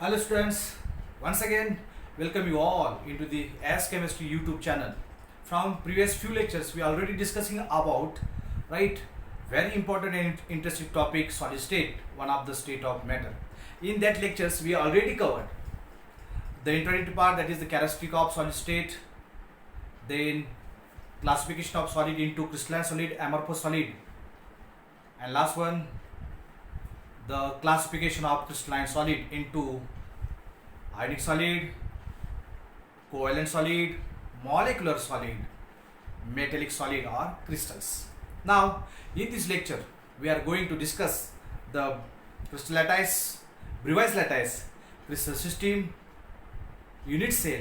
Hello students, once again welcome you all into the Ask Chemistry YouTube channel. From previous few lectures we are already discussing about very important and interesting topic solid state, one of the state of matter. In that lectures we already covered the introductory part, that is the characteristic of solid state, then classification of solid into crystalline solid, amorphous solid, and last one the classification of crystalline solid into ionic solid, covalent solid, molecular solid, metallic solid or crystals. Now in this lecture we are going to discuss the crystal lattice, Bravais lattice, crystal system, unit cell,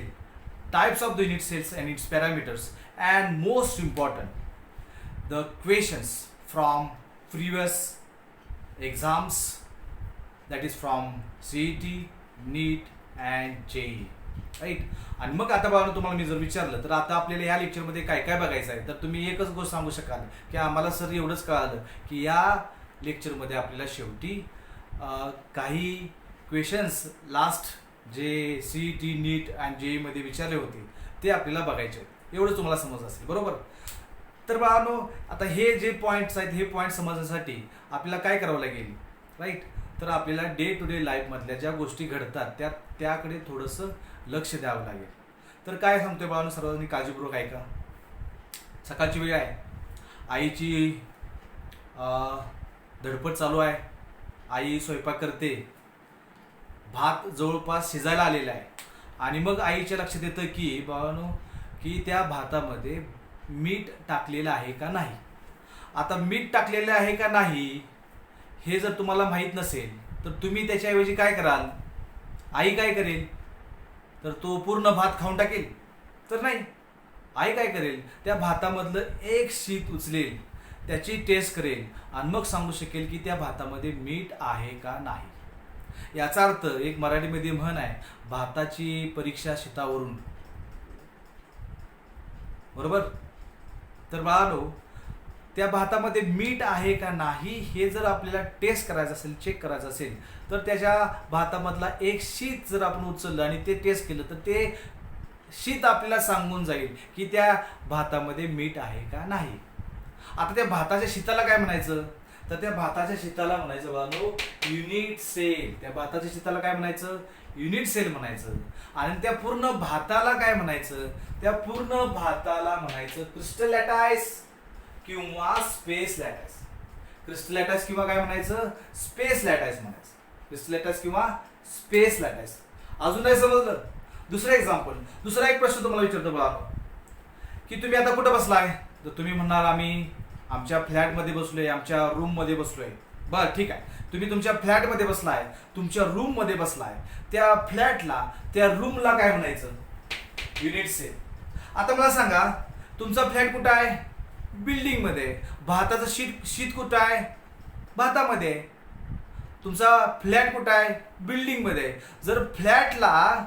types of the unit cells and its parameters, and most important the questions from previous exams, that is from CET, NEET and JEE, right. आणि मग आता बघा, तुम्हाला मी जर विचारलं तर आता आपल्याला या लेक्चरमध्ये काय काय बघायचं आहे, तर तुम्ही एकच गोष्ट सांगू शकाल की आम्हाला सर एवढंच कळालं की या लेक्चरमध्ये आपल्याला शेवटी काही क्वेश्चन्स लास्ट जे CET, NEET आणि JEE मध्ये विचारले होते ते आपल्याला बघायचे आहेत, एवढं तुम्हाला समज असेल, बरोबर. तर बाळांनो, आता हे जे पॉईंट्स आहेत हे पॉईंट समजण्यासाठी आपल्याला काय करावं लागेल, राईट. तर आपल्याला डे टू डे लाईफमधल्या ज्या गोष्टी घडतात त्याकडे थोडंसं लक्ष द्यावं लागेल. तर काय सांगतोय बाळांनो, सर्वांनी काळजीपूर्वक ऐका. सकाळची वेळ आहे, आईची धडपड चालू आहे, आई स्वयंपाक करते, भात जवळपास शिजायला आलेला आहे आणि मग आईच्या लक्षात येतं की बाळांनो की त्या भातामध्ये मीठ टाकलेलं आहे का नाही. आता मीठ टाकलेलं आहे का नाही हे जर तुम्हाला माहीत नसेल तर तुम्ही त्याच्याऐवजी काय कराल, आई काय करेल तर तो पूर्ण भात खाऊन टाकेल, तर नाही. आई काय करेल, त्या भातामधलं एक शीत उचलेल, त्याची टेस्ट करेल आणि मग सांगू शकेल की त्या भातामध्ये मीठ आहे का नाही. याचा अर्थ एक मराठीमध्ये म्हण आहे, भाताची परीक्षा शीतावरून, बरोबर. तर बाळांनो, त्या भातामध्ये मीठ आहे का नाही हे जर आपल्याला टेस्ट करायचं असेल, चेक करायचं असेल, तर त्याच्या भातामधला एक शीत जर आपण उचललं आणि ते टेस्ट केलं तर ते शीत आपल्याला सांगून जाईल की त्या भातामध्ये मीठ आहे का नाही. आता त्या भाताच्या शीताला काय म्हणायचं, तर त्या भाताच्या शीताला म्हणायचं बाळांनो युनिट सेल. त्या भाताच्या शीताला काय म्हणायचं, युनिट सेल म्हणायचं. आणि त्या पूर्ण भाताला काय म्हणायचं, त्या पूर्ण भाताला म्हणायचं क्रिस्टल लॅटाइस किंवा स्पेस लॅटाइस. क्रिस्टल लॅटाइस किंवा काय म्हणायचं, स्पेस लॅटाइस म्हणायचं. क्रिस्टल लॅटाइस किंवा स्पेस लॅटाइस. अजून नाही समजलं, दुसरं एक्झाम्पल, दुसरा एक प्रश्न तुम्हाला विचारतो बघा की तुम्ही आता कुठं बसलाय, तर तुम्ही म्हणणार आम्ही आमच्या फ्लॅटमध्ये बसलोय, आमच्या रूममध्ये बसलोय. बरं ठीक आहे, तुम्ही तुमच्या फ्लॅटमध्ये बसलाय, तुमच्या रूममध्ये बसलाय, त्या फ्लॅटला, त्या रूमला काय म्हणायचं, युनिट सेल. आता मला सांगा, तुमचा फ्लॅट कुठं आहे, बिल्डिंग मध्ये. भाताचं शीत कुठं आहे, भातामध्ये. तुमचा फ्लॅट कुठं आहे, बिल्डिंग मध्ये. जर फ्लॅटला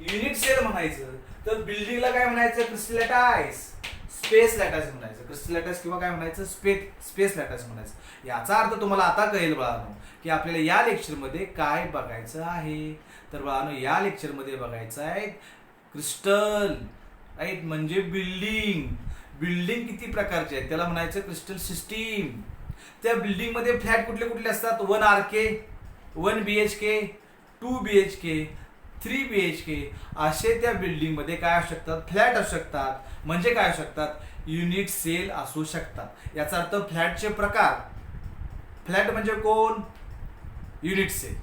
युनिट सेल म्हणायचं तर बिल्डिंगला काय म्हणायचं, क्रिस्टल लॅटाइस, स्पेस लॅटाइस म्हणायचं. क्रिस्टल लॅटाइस किंवा काय म्हणायचं, स्पेस लॅटाइस म्हणायचं. याचा अर्थ तुम्हाला आता कळेल बाळांनो की आपल्याला या लेक्चरमध्ये काय बघायचं आहे. तर बाळांनो, या लेक्चरमध्ये बघायचं आहे क्रिस्टल, राईट, म्हणजे बिल्डिंग. बिल्डिंग किती प्रकारचे आहेत त्याला म्हणायचं क्रिस्टल सिस्टीम. त्या बिल्डिंग मध्ये फ्लॅट कुठले कुठले असतात, 1 RK, 1 BHK, 2 BHK, 3 BHK, असे त्या बिल्डिंग मध्ये काय असू शकतात, फ्लॅट असू शकतात. म्हणजे काय असू शकतात, युनिट सेल असू शकतात. याचा अर्थ फ्लॅटचे प्रकार, फ्लॅट म्हणजे कोण, युनिट सेल.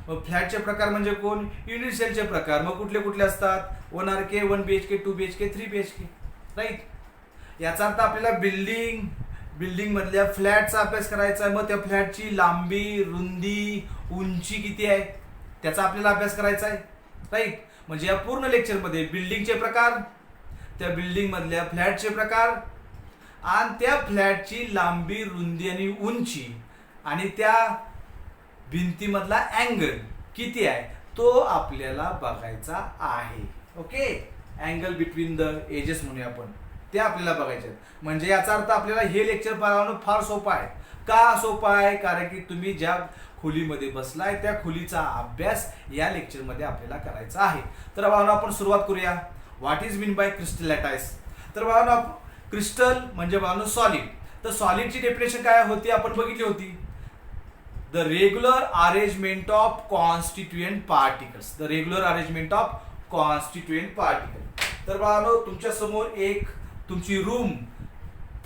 मग फ्लॅटचे प्रकार म्हणजे कोण, युनिट सेलचे प्रकार. मग कुठले कुठले असतात, 1 RK, 1 BHK, 2 BHK, 3 BHK, right. याचा अर्थ आपल्याला बिल्डिंग मधल्या फ्लॅटचा अभ्यास करायचा आहे. मग त्या फ्लॅटची लांबी, रुंदी, उंची किती आहे त्याचा आपल्याला अभ्यास करायचा आहे, राईट. म्हणजे या पूर्ण लेक्चरमध्ये बिल्डिंगचे प्रकार, त्या बिल्डिंग मधल्या फ्लॅटचे प्रकार आणि त्या फ्लॅटची लांबी, रुंदी आणि उंची आणि त्या भिंतीमधला अँगल किती आहे तो आपल्याला बघायचा आहे. Okay, angle between the edges म्हणूया आपण, ते आपल्याला बघायचे. म्हणजे याचा अर्थ आपल्याला हे लेक्चर पाहणं फार सोपं आहे. का सोपा आहे? कारण की तुम्ही ज्या खोलीमध्ये बसलाय त्या खोलीचा अभ्यास या लेक्चरमध्ये आपल्याला करायचा आहे. तर भावना आपण सुरुवात करूया. What is mean by crystal lattice? तर भावना क्रिस्टल म्हणजे भावना सॉलिड. तर सॉलिडची डेफिनेशन काय होती आपण बघितली होती. The regular arrangement of constituent particles. The regular arrangement of constituent particle. तर भावना तुमच्या समोर एक तुमची रूम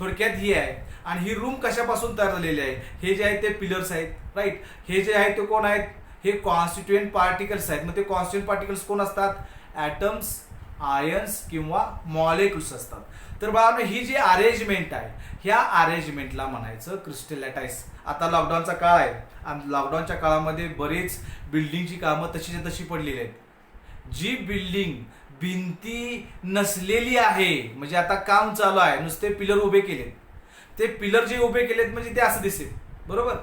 थोडक्यात ही आहे आणि ही रूम कशापासून तयार झालेली आहे? हे जे आहेत ते पिलर्स आहेत, राईट. हे जे आहेत ते कोण आहेत? हे कॉन्स्टिट्युएंट पार्टिकल्स आहेत. मग ते कॉन्स्टिट्युएंट पार्टिकल्स कोण असतात? ॲटम्स, आयन्स किंवा मॉलिक्युल्स असतात. तर बाळांनो ही जी अरेंजमेंट आहे ह्या अरेंजमेंटला म्हणायचं क्रिस्टल लॅटाइस. आता लॉकडाऊनचा काळ आहे आणि लॉकडाऊनच्या काळामध्ये बरेच बिल्डिंगची कामं तशीच्या तशी पडलेली आहेत. जी बिल्डिंग भिंती नसलेली आहे म्हणजे आता काम चालू आहे, नुसते पिलर उभे केलेत, ते पिलर जे उभे केलेत म्हणजे ते असं दिसेल, बरोबर.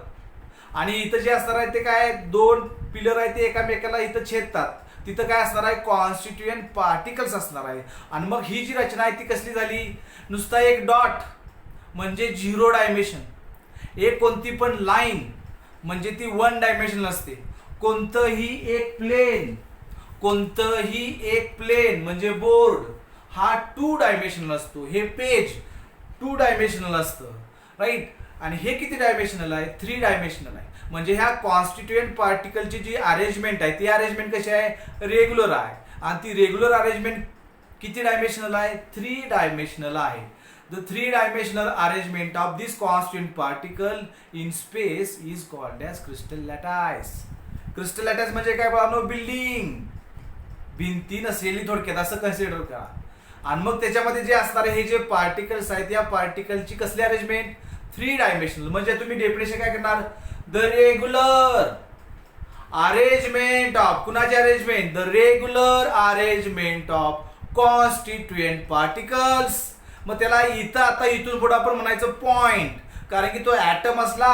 आणि इथं जे असणार आहे ते काय, दोन पिलर आहेत ते एकामेकाला इथं छेदतात, तिथं काय असणार आहे? कॉन्स्टिट्युएंट पार्टिकल्स असणार आहे. आणि मग ही जी रचना आहे ती कसली झाली? नुसता एक डॉट म्हणजे 0 डायमेन्शन, एक कोणती पण लाईन म्हणजे ती 1 डायमेन्शनल असते. कोणतंही एक प्लेन म्हणजे बोर्ड हा 2 डायमेन्शनल असतो. हे पेज 2 डायमेन्शनल असतं, राईट. आणि हे किती डायमेन्शनल आहे? 3 डायमेन्शनल आहे. म्हणजे ह्या कॉन्स्टिट्युएंट पार्टिकलची जी अरेंजमेंट आहे ती अरेंजमेंट कशी आहे? रेग्युलर आहे. आणि ती रेग्युलर अरेंजमेंट किती डायमेन्शनल आहे? 3 डायमेन्शनल आहे. The 3 dimensional arrangement of this constituent particle in space is called as crystal lattice. Crystal lattice म्हणजे काय बाळांनो? बिल्डिंग, भिंती नसलेली थोडक्यात असं कन्सिडर करा. आणि मग त्याच्यामध्ये जे असणारे हे जे पार्टिकल्स आहेत या पार्टिकलची कसली अरेंजमेंट? 3 डायमेन्शनल. म्हणजे तुम्ही डेफिनेशन काय करणार? द रेग्युलर अरेंजमेंट ऑफ, कुणाची arrangement? The regular arrangement of constituent particles. मग त्याला इथं आता इथून पुढे आपण म्हणायचं पॉइंट, कारण की तो ऍटम असला,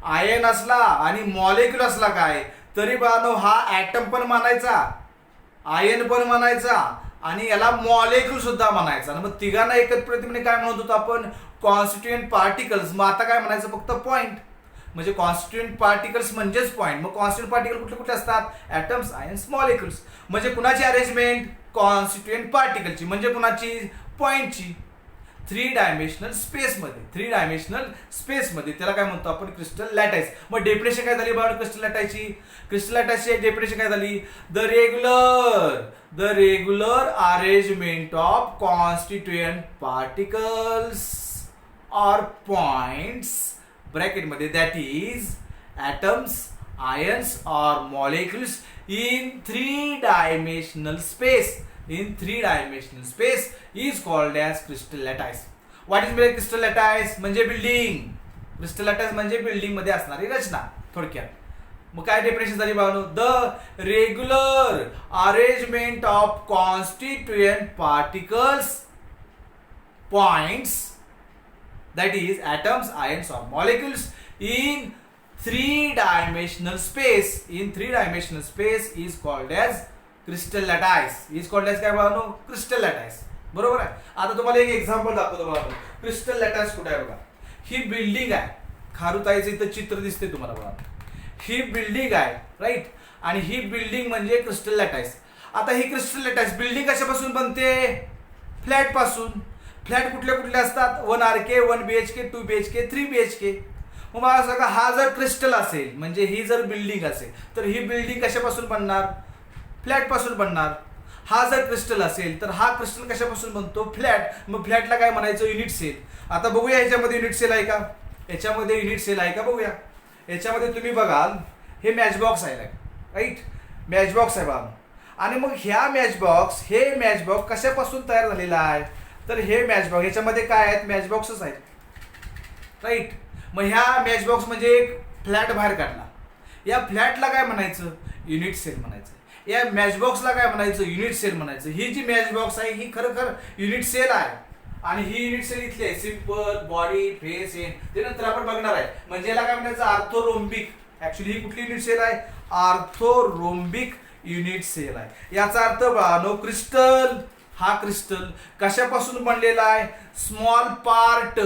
आयन असला आणि मॉलिक्युल असला काय तरी बाळांनो हा ऍटम पण म्हणायचा, आयन पण म्हणायचा आणि याला मॉलिक्युल सुद्धा म्हणायचा. मग तिघांना एकत्रितपणे काय म्हणत होतो आपण? Constituent particles. मग आता काय म्हणायचं? फक्त पॉइंट. म्हणजे कॉन्स्टिट्युएंट पार्टिकल्स म्हणजेच पॉइंट. मग कॉन्स्टिट्युएंट पार्टिकल कुठले कुठले असतात? Atoms, ions, molecules. म्हणजे कुणाची अरेंजमेंट? कॉन्स्टिट्युएंट पार्टिकलची. म्हणजे कुणाची? पॉइंटची. 3 डायमेन्शनल स्पेसमध्ये, 3 डायमेन्शनल स्पेसमध्ये त्याला काय म्हणतो आपण? Crystal lattice. मग डेफिनेशन काय झाली बाळा क्रिस्टल लॅटाइसची? क्रिस्टल लॅटाइसची डेफिनेशन काय झाली? The regular arrangement of constituent particles or points ब्रॅकेटमध्ये that is atoms, ions or molecules in 3 dimensional space. In 3 dimensional space is called as crystal lattice. What is mean crystal lattice? म्हणजे building. Crystal lattice म्हणजे building मध्ये असणारी रचना थोडक्यात. मग काय definition झाली बाळांनो? The regular arrangement of constituent particles points that is atoms, ions or molecules in 3 dimensional space. In 3 dimensional space is called as crystal lattice. Is called as काय बाळांनो? Crystal lattice. बरोबर आहे. आता तुम्हाला एक एक्झाम्पल दाखवतो बाळांनो. क्रिस्टल लॅटाइस कुठे आहे बघा. ही बिल्डिंग आहे. खारुताईचं इथं चित्र दिसते तुम्हाला बाळांनो. ही बिल्डिंग आहे, राईट. आणि ही बिल्डिंग म्हणजे क्रिस्टल लॅटाइस. आता ही क्रिस्टल लॅटाइस बिल्डिंग कशापासून बनते? फ्लॅट पासून. फ्लॅट कुठले कुठले असतात? 1 RK, 1 BHK, 2 BHK, 3 BHK. मग मला सांगा हा जर क्रिस्टल असेल म्हणजे ही जर बिल्डिंग असेल तर ही बिल्डिंग कशापासून बनणार? फ्लॅट पासून बनणार. हा जर क्रिस्टल असेल तर हा क्रिस्टल कशापासून बनतो? फ्लॅट. मग फ्लॅटला काय म्हणायचं? Unit cell. आता बघूया याच्यामध्ये युनिट सेल आहे का? याच्यामध्ये युनिट सेल आहे का बघूया. याच्यामध्ये तुम्ही बघाल हे मॅच बॉक्स आहे, राईट. मॅच बॉक्स आहे बाबा. आणि मग ह्या मॅच बॉक्स कशापासून तयार झालेला आहे? तर हे मॅच बॉक्स याच्यामध्ये काय आहेत? मॅच बॉक्सच आहेत, राईट. मग ह्या मॅच बॉक्स म्हणजे एक फ्लॅट बाहेर काढला. या फ्लॅटला काय म्हणायचं? युनिट सेल म्हणायचं. या मॅच बॉक्सला काय म्हणायचं? युनिट सेल म्हणायचं. ही जी मॅच बॉक्स आहे ही खरं युनिट सेल आहे. आणि ही युनिट सेल इथली आहे. Simple, body, face, end. ते नंतर आपण बघणार आहे. म्हणजे याला काय म्हणायचं? आर्थोरोम्बिक. ऍक्च्युली ही कुठली युनिट सेल आहे? आर्थोरोम्बिक युनिट सेल आहे. याचा अर्थ बाळांनो क्रिस्टल, हा क्रिस्टल कशापासून बनलेला आहे? स्मॉल पार्ट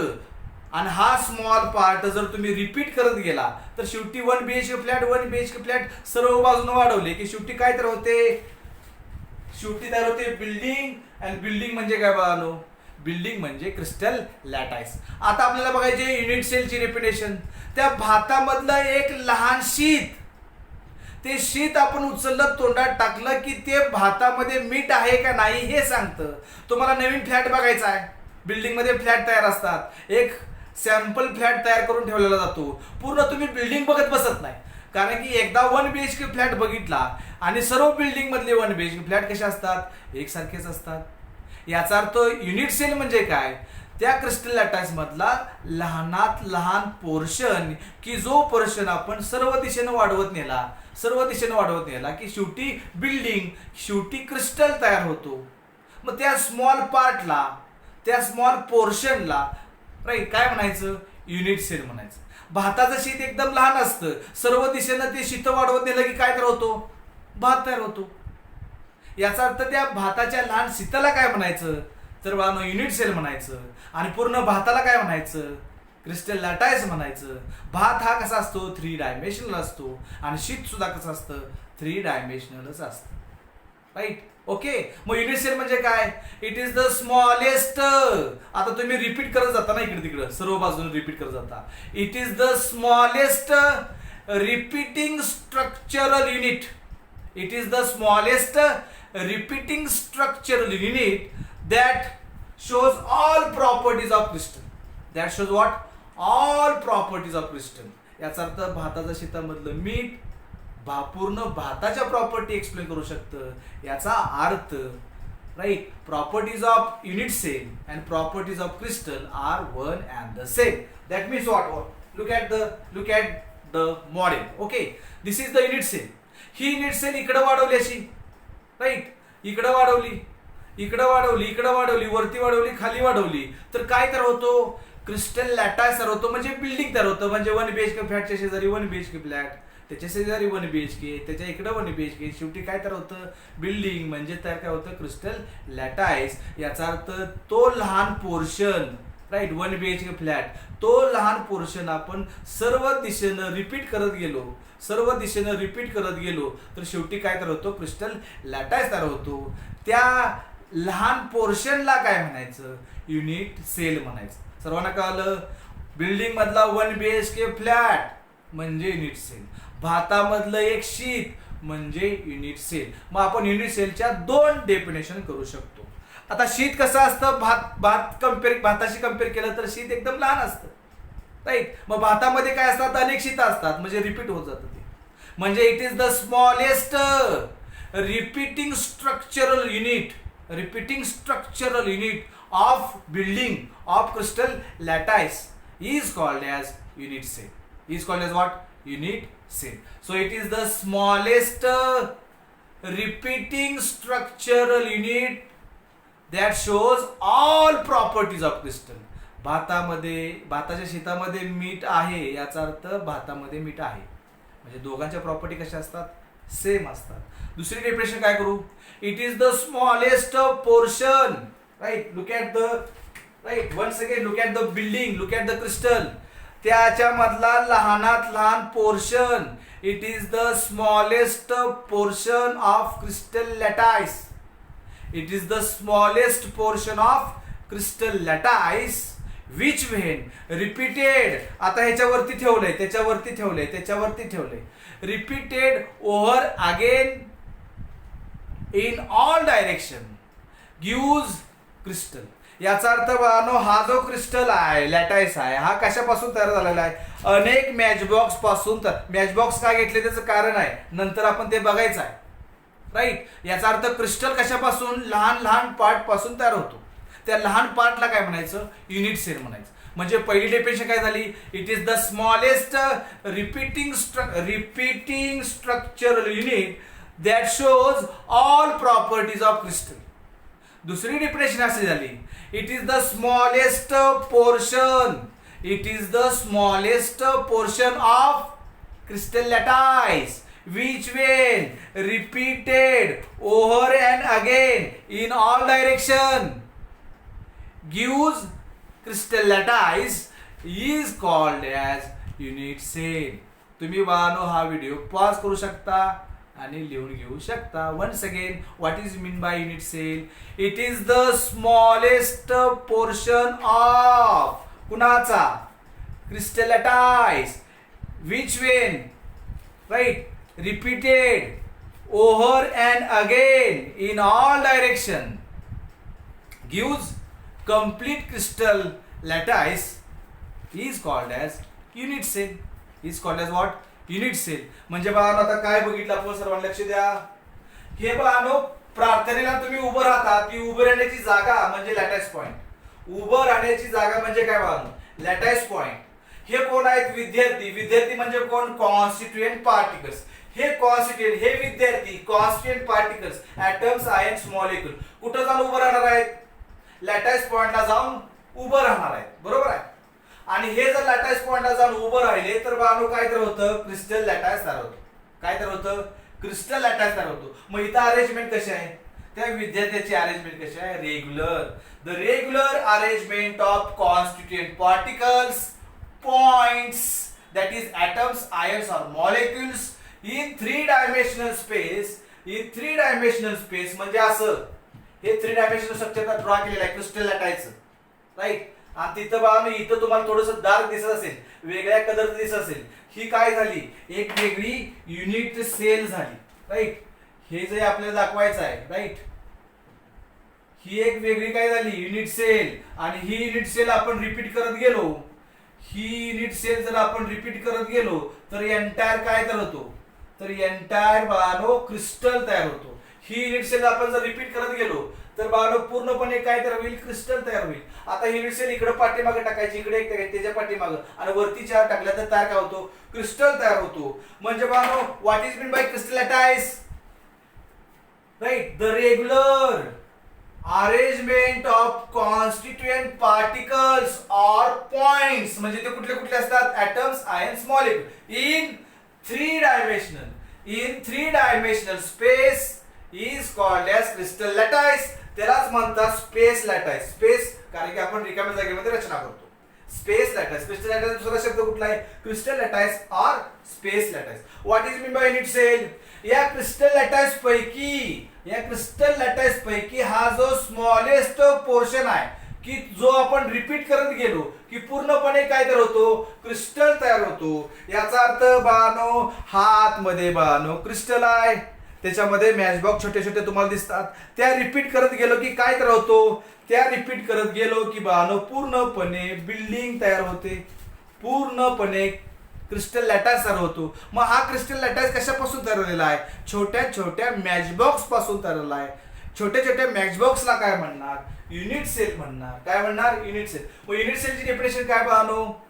आणि हा स्मॉल पार्ट जर तुम्ही रिपीट करत गेला तर शेवटी 1 BHK फ्लॅट 1 BHK फ्लॅट सर्व बाजूने वाढवले की शेवटी काय तर होते, शेवटी तयार होते बिल्डिंग. आणि बिल्डिंग म्हणजे काय बघालो, बिल्डिंग म्हणजे क्रिस्टल लॅटाईस. आता आपल्याला बघायचे युनिट सेलची रेपिटेशन. त्या भातामधलं एक लहान शीत, ते शीत आपण उचललं तोंडात टाकलं की ते भातामध्ये मीठ आहे का नाही हे सांगतं. तुम्हाला नवीन फ्लॅट बघायचा आहे, बिल्डिंग मध्ये फ्लॅट तयार असतात, एक सॅम्पल फ्लॅट तयार करून ठेवलेला जातो. पूर्ण तुम्ही बिल्डिंग बघत बसत नाही, कारण की एकदा 1 BHK फ्लॅट बघितला आणि सर्व बिल्डिंग मधले 1 BHK फ्लॅट कसे असतात, एकसारखेच असतात. याचा अर्थ युनिट सेल म्हणजे काय, त्या क्रिस्टल लॅटाईस मधला लहानात लहान पोर्शन की जो पोर्शन आपण सर्व दिशेने वाढवत नेला की शेवटी बिल्डिंग, शेवटी क्रिस्टल तयार होतो. मग त्या स्मॉल पार्टला, त्या स्मॉल पोर्शनला राईट काय म्हणायचं, युनिट सेल म्हणायचं. भाताचं शीत एकदम लहान असतं, सर्व दिशेनं ते शीत वाढवत नेलं की काय तयार होतो, भात तयार होतो. याचा अर्थ त्या भाताच्या लहान शीताला काय म्हणायचं तर बाळांनो युनिट सेल म्हणायचं. आणि पूर्ण भाताला काय म्हणायचं, क्रिस्टल लॅटाईस म्हणायचं. भात हा कसा असतो, 3 डायमेन्शनल असतो आणि शीत सुद्धा कसं असतं, 3 डायमेन्शनलच असतं. Right, okay. मग युनिट सेल म्हणजे काय, इट इज द स्मॉलेस्ट. आता तुम्ही रिपीट करत जाता ना, इकडे तिकडे सर्व बाजूने रिपीट करत जाता. It is the smallest repeating structural unit. It is the smallest repeating structural unit that shows all properties of crystal. That shows what? All properties of crystal. याचा अर्थ भाताच्या शीतामधलं मीठ पूर्ण भाताच्या प्रॉपर्टी एक्सप्लेन करू शकतं. याचा अर्थ right, properties of unit cell and properties of crystal are one and the same. That means what, look at the model. Okay, this is the unit cell. ही युनिट सेल इकडे वाढवली अशी, right, इकडे वाढवली, वरती वाढवली, खाली वाढवली, तर काय तयार होतो, क्रिस्टल लॅटाईस तयार होतो. म्हणजे बिल्डिंग तयार होतं. म्हणजे 1 BHK फ्लॅटच्या शेजारी 1 BHK फ्लॅट, त्याच्या शेजारी 1 BHK, त्याच्या इकडे 1 BHK, शेवटी काय तयार होतं, बिल्डिंग. म्हणजे तयार काय होतं, क्रिस्टल लॅटाईस. याचा अर्थ तो लहान पोर्शन, राईट, 1 BHK फ्लॅट, तो लहान पोर्शन आपण सर्व दिशेनं रिपीट करत गेलो तर शेवटी काय तयार होतो, क्रिस्टल लॅटाईस तयार होतो. त्या लहान पोर्शनला काय म्हणायचं, युनिट सेल म्हणायचं. सर्वांना कळलं, बिल्डिंग मधला 1 BHK फ्लॅट म्हणजे युनिट सेल, भातामधलं एक शीत म्हणजे युनिट सेल. मग आपण युनिट सेलच्या 2 डेफिनेशन करू शकतो. आता शीत कसं असतं, भाताशी कम्पेअर केलं तर शीत एकदम लहान असतं, राईट. मग भातामध्ये काय असतात, अनेक शीत असतात, म्हणजे रिपीट होत जातं ते. म्हणजे it is the smallest repeating structural unit of building of crystal lattice is called as unit cell. Is called as what? Unit cell. So it is the smallest repeating structural unit that shows all properties of crystal. भाताच्या शीतामध्ये मीठ आहे, याचा अर्थ भातामध्ये मीठ आहे. म्हणजे दोघांच्या प्रॉपर्टी कशा असतात, सेम असतात. दुसरी डेफिनेशन काय करू, it is the smallest portion. Right, look at the, right, once again look at the building, look at the crystal. त्याच्या मधला लहानात लहान portion, it is the smallest portion of crystal lattice. It is the smallest portion of crystal lattice which when repeated. आता ह्याच्यावरती ठेवलंय, repeated over again in all direction gives crystal. याचा अर्थ बाळांनो, हा जो क्रिस्टल आहे, लॅटाईस आहे, हा कशापासून तयार झालेला आहे, अनेक मॅचबॉक्स पासून. मॅचबॉक्स का घेतले त्याचं कारण आहे, नंतर आपण ते बघायचं आहे, राईट. याचा अर्थ क्रिस्टल कशापासून, लहान लहान पार्ट पासून तयार होतो. त्या लहान पार्टला काय म्हणायचं, युनिट सेल म्हणायचं. म्हणजे पहिली डेफिनेशन काय झाली, it is the smallest repeating structural unit that shows all properties of crystal. दुसरी डेफिनेशन अशी झाली, it is the smallest portion of crystal lattice which when repeated over and again in all direction gives crystal lattice. Is called as unit cell. तुम्ही बाळांनो हा video pause करू शकता आणि लिहून घेऊ शकता. Once again, what is mean by unit cell? It is the smallest portion of कुणाचा? Crystal lattice, which when, right, repeated over and again in all direction gives complete crystal lattice is called as unit cell. Is called as what? Unit cell. म्हणजे बघा आता काय बघितलं आपण सर्वांना लक्ष द्या. हे बघा प्रार्थनेला तुम्ही उभं राहता, ती उभं राहण्याची जागा म्हणजे लॅटाइस पॉइंट. उभं राहण्याची जागा म्हणजे काय बघा? लॅटाइस पॉइंट. हे कोण आहेत? विद्यार्थी. विद्यार्थी म्हणजे कोण? Constituent particles. हे कॉन्स्टिट्युएंट, हे विद्यार्थी constituent particles, atoms, ions, molecule कुठं जाऊन उभं राहणार आहेत? लॅटाइस पॉइंटला जाऊन उभं राहणार आहेत. बरोबर आहे. आणि हे जर लॅटाइस पॉइंटला जाऊन उभं राहिले तर बाळांनो काय तर होतं? क्रिस्टल लॅटाइस तयार होतं. काय तर होतं? क्रिस्टल लॅटाइस तयार होतो. मग इथं अरेंजमेंट कशी आहे? त्या विद्यार्थ्याची अरेंजमेंट कशी आहे? Regular. The regular arrangement of constituent particles, points, that is atoms, ions or molecules in three dimensional space. In three dimensional space म्हणजे असं हे थ्री डायमेन्शनल स्ट्रक्चर ड्रॉ केलेलं आहे क्रिस्टल लॅटाइसचं, राईट. आणि तिथं बघा इथं तुम्हाला थोडंसं डार्क दिसत असेल, वेगळ्या कलरचं दिसत असेल, ही काय झाली? एक वेगळी युनिट सेल झाली, राईट. हे जे आपल्याला दाखवायचं आहे, राईट, ही एक वेगळी काय झाली? Unit cell. आणि ही युनिट सेल आपण रिपीट करत गेलो, ही युनिट सेल जर आपण रिपीट करत गेलो तर एंटायर काय तयार होतो? तर एंटायर बाळांनो क्रिस्टल तयार होतो. ही युनिट सेल आपण जर रिपीट करत गेलो तर बाळांनो पूर्णपणे काय तयार होईल? क्रिस्टल तयार होईल. आता ही युनिट सेल इकडे पाठीमागे टाकायची, इकडे एक टाकायची, त्याच्या पाठीमागे, आणि वरती चार टाकल्या तर तयार काय होतो? क्रिस्टल तयार होतो. म्हणजे बाळांनो what is mean by crystal lattice? Right, the regular arrangement of constituent particles or points म्हणजे ते कुठले कुठले असतात? Atoms, ions, molecule in three dimensional space is called as crystal lattice. त्यालाच म्हणतात स्पेस लॅटाइस. स्पेस कारण की आपण रिकाम्या जागेमध्ये रचना करतो. स्पेस लॅटाइस. क्रिस्टल लॅटाइस दुसरा शब्द कुठला आहे? Crystal lattice or space lattice. What is mean by unit cell? या क्रिस्टल लॅटाइस पैकी हा जो स्मॉलेस्ट पोर्शन आहे की जो आपण रिपीट करत गेलो की पूर्णपणे काय तयार होतो? क्रिस्टल तयार होतो. याचा अर्थ बाळांनो हात मध्ये बाळांनो क्रिस्टल आहे, त्याच्यामध्ये मॅच बॉक्स छोटे छोटे तुम्हाला दिसतात. त्या रिपीट करत गेलो की काय तयार होतो? त्या रिपीट करत गेलो की बाळांनो पूर्णपणे बिल्डिंग तयार होते, पूर्णपणे क्रिस्टल लॅटाइस तयार होतो. मग हा क्रिस्टल लॅटाइस कशापासून तयार झालेला आहे? छोट्या छोट्या मॅच बॉक्स पासून तयार झाला आहे. छोट्या छोट्या मॅच बॉक्सला काय म्हणणार? युनिट सेल म्हणणार. काय म्हणणार? Unit cell. मग युनिट सेलची डेफिनेशन काय पाहतो?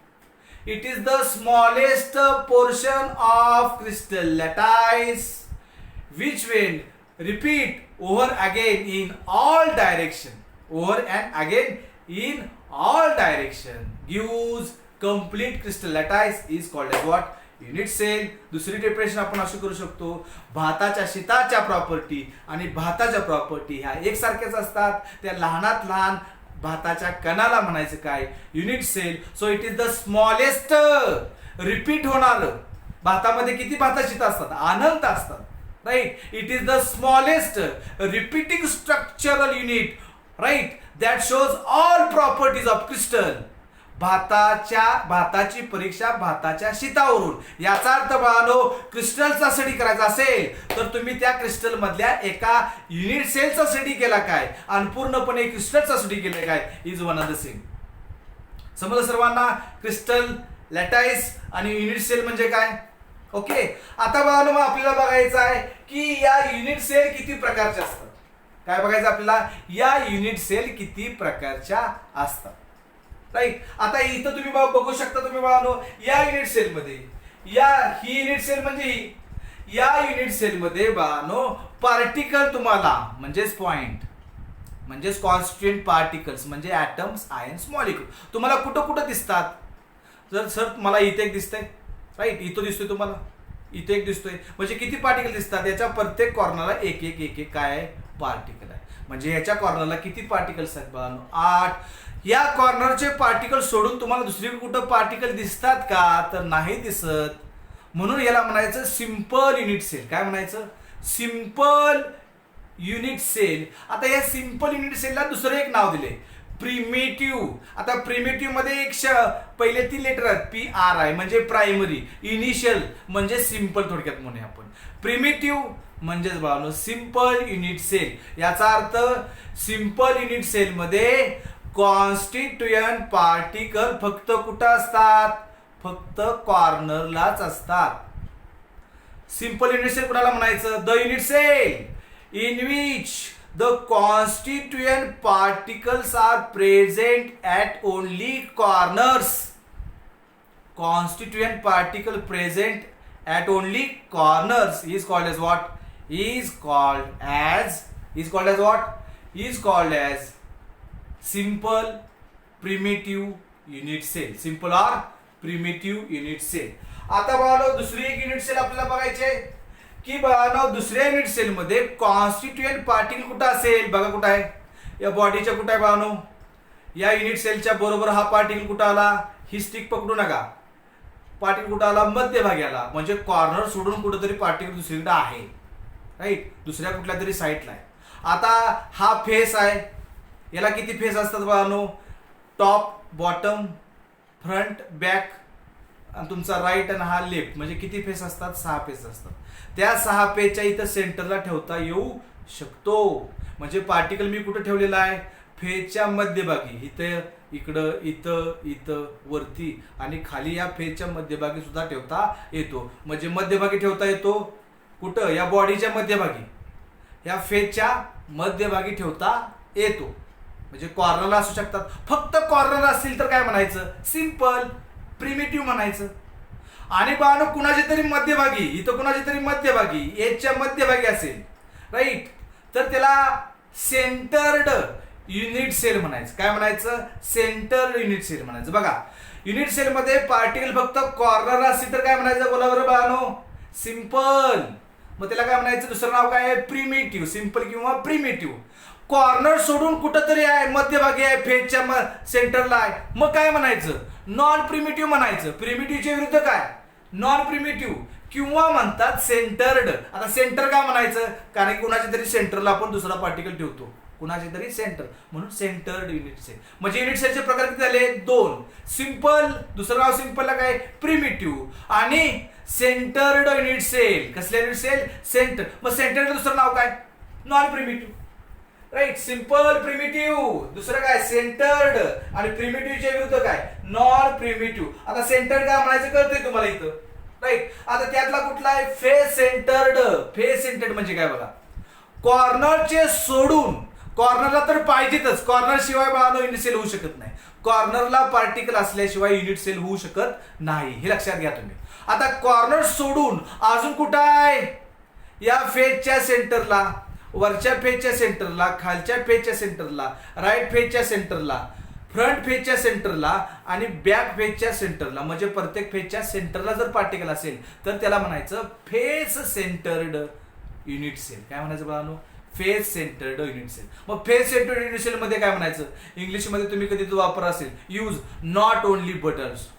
It is the smallest portion of crystal lattice which when repeat over again in all direction, over and again in all direction gives complete crystal lattice is called as what? Unit cell. दुसरी definition आपण अशी करू शकतो, भाताच्या शीताच्या property आणि भाताच्या property ह्या एकसारख्याच असतात. त्या लहानात लहान भाताच्या कणाला म्हणायचं काय? Unit cell. So it is the smallest repeat होणार. भातामध्ये किती भाताची शीता असतात? अनंत असतात, right? It is the smallest repeating structural unit, right? That shows all properties of crystal. भाताची परीक्षा भाताच्या शीतावरून. याचा अर्थ बाळांनो क्रिस्टलचा स्टडी करायचा असेल तर तुम्ही त्या क्रिस्टल मधल्या एका युनिट सेलचा स्टडी केला काय आणि पूर्णपणे क्रिस्टलचा स्टडी केला काय is one of the same. समजलं सर्वांना? क्रिस्टल लॅटाइस आणि युनिट सेल म्हणजे काय? ओके. आता बाळांनो मग आपल्याला बघायचं आहे की या युनिट सेल किती प्रकारच्या असतात. काय बघायचं आपल्याला? या युनिट सेल किती प्रकारच्या असतात, राईट. आता इथं तुम्ही बघू शकता, तुम्ही बाळांनो या युनिट सेल मध्ये ही युनिट सेल म्हणजे या युनिट सेल मध्ये बाळांनो पार्टिकल तुम्हाला म्हणजेच पॉइंट म्हणजेच कॉन्स्टिट्युएंट पार्टिकल्स म्हणजे ॲटम्स, आयन्स, मॉलिक्यूल तुम्हाला कुठं कुठं दिसतात? जर सर मला इथे एक दिसतंय, राईट, इथं दिसतोय तुम्हाला, इथे एक दिसतोय, म्हणजे किती पार्टिकल दिसतात? याच्या प्रत्येक कॉर्नरला एक एक काय आहे? पार्टिकल आहे. म्हणजे याच्या कॉर्नरला किती पार्टिकल्स आहेत बाळांनो? 8. या कॉर्नरचे पार्टिकल सोडून तुम्हाला दुसरीकडे कुठं पार्टिकल दिसतात का? तर नाही दिसत. म्हणून याला म्हणायचं सिंपल युनिट सेल. काय म्हणायचं? Simple unit cell. आता या सिंपल युनिट सेलला दुसरं एक नाव दिले, प्रिमिटिव्ह. आता प्रिमिटिव्ह मध्ये एक पहिले 3 लेटर आहेत, PRI म्हणजे प्रायमरी, इनिशियल म्हणजे सिंपल. थोडक्यात म्हणूया आपण प्रिमिटिव्ह म्हणजेच बाळांनो सिंपल युनिट सेल. याचा अर्थ सिंपल युनिट सेल मध्ये कॉन्स्टिट्यूएंट पार्टिकल फक्त कुठं असतात? फक्त कॉर्नरलाच असतात. सिंपल युनिट सेल कुणाला म्हणायचं? The unit cell in which the constituent particles are present at only corners. Constituent particle present at only corners is called as what? Is called as what? Is called as simple primitive unit cell. Simple or primitive unit cell. आता बघा दुसरी एक unit cell आपल्याला बघायची आहे की बघा दुसऱ्या युनिट सेल मध्ये कॉन्स्टिट्यूएंट पार्टिकल कुठं असेल? बघा कुठं आहे? या बॉडीच्या कुठं आहे बघा? या युनिट सेलच्या बरोबर हा पार्टिकल कुठं आला? ही स्टिक पकडू नका. पार्टिकल कुठं आला? मध्यभागी आला. म्हणजे कॉर्नर सोडून कुठेतरी पार्टिकल दुसरीकडे आहे, राईट? दुसऱ्या कुठल्या तरी साईडला आहे. आता हा फेस आहे. याला किती फेस असतात बघा? टॉप, बॉटम, फ्रंट, बॅक आणि तुमचा राईट आणि हा लेफ्ट. म्हणजे किती फेस असतात? 6 फेस असतात. त्या 6 फेसच्या इथं सेंटरला ठेवता येऊ शकतो. म्हणजे पार्टिकल मी कुठं ठेवलेला आहे? फेसच्या मध्यभागी. इथं, इकडं, इथं, इथं, वरती आणि खाली या फेसच्या मध्यभागी सुद्धा ठेवता येतो. म्हणजे मध्यभागी ठेवता येतो कुठं? या बॉडीच्या मध्यभागी, या फेसच्या मध्यभागी ठेवता येतो. म्हणजे कॉर्नरला असू शकतात. फक्त कॉर्नर असतील तर काय म्हणायचं? सिंपल प्रिमिटिव्ह म्हणायचं. आणि बाळांनो कुणाच्या तरी मध्यभागी, इथं कुणाच्या तरी मध्यभागी, एजच्या मध्यभागी असेल, राईट, तर त्याला सेंटर्ड युनिट सेल म्हणायचं. काय म्हणायचं? सेंटर्ड युनिट सेल म्हणायचं. बघा युनिट सेल मध्ये पार्टिकल फक्त कॉर्नर असतील तर काय म्हणायचं? बोला बरं बाळांनो? सिंपल. मग त्याला काय म्हणायचं? दुसरं नाव काय आहे? प्रिमिटिव्ह. सिंपल किंवा प्रिमिटिव्ह. कॉर्नर सोडून कुठंतरी आहे, मध्यभागी आहे, फेसच्या सेंटरला आहे, मग काय म्हणायचं? नॉन प्रिमिटिव्ह म्हणायचं. प्रिमिटिव्हच्या विरुद्ध काय? नॉन प्रिमिटिव्ह किंवा म्हणतात सेंटर्ड. आता सेंटर काय म्हणायचं? कारण की कुणाच्या तरी सेंटरला आपण दुसरा पार्टिकल ठेवतो, कुणाच्या तरी सेंटर, म्हणून सेंटर्ड युनिट सेल. म्हणजे युनिट सेलचे प्रकार किती झाले? 2. सिंपल, दुसरं नाव सिंपलला काय? प्रिमिटिव्ह. आणि सेंटर्ड युनिट सेल. कसले युनिट सेल? सेंटर. मग सेंटरचं दुसरं नाव काय? Non primitive, right? Simple, primitive, दुसरं काय? सेंटर्ड. आणि प्रिमिटिव्हच्या विरुद्ध काय? Non primitive. आता सेंटर्ड काय म्हणायचं कळतंय तुम्हाला इथं, राईट? आता त्यातला कुठला आहे? Face centred. फेस सेंटर्ड म्हणजे काय बघा? कॉर्नरचे सोडून, कॉर्नरला तर पाहिजेतच, कॉर्नर शिवाय बाळांनो युनिट सेल होऊ शकत नाही. कॉर्नरला पार्टिकल असल्याशिवाय युनिट सेल होऊ शकत नाही, हे लक्षात घ्या तुम्ही. आता कॉर्नर सोडून अजून कुठं आहे? या फेसच्या सेंटरला, वरच्या फेसच्या सेंटरला, खालच्या फेसच्या सेंटरला, राईट फेसच्या सेंटरला, फ्रंट फेसच्या सेंटरला आणि बॅक फेसच्या सेंटरला. म्हणजे प्रत्येक फेसच्या सेंटरला जर पार्टिकल असेल तर त्याला म्हणायचं फेस सेंटर्ड युनिट सेल. काय म्हणायचं बाळांनो? Face centred unit cell. मग फेस सेंटर्ड युनिट सेल मध्ये काय म्हणायचं? इंग्लिशमध्ये तुम्ही कधी तो वापर असेल, use not only but also.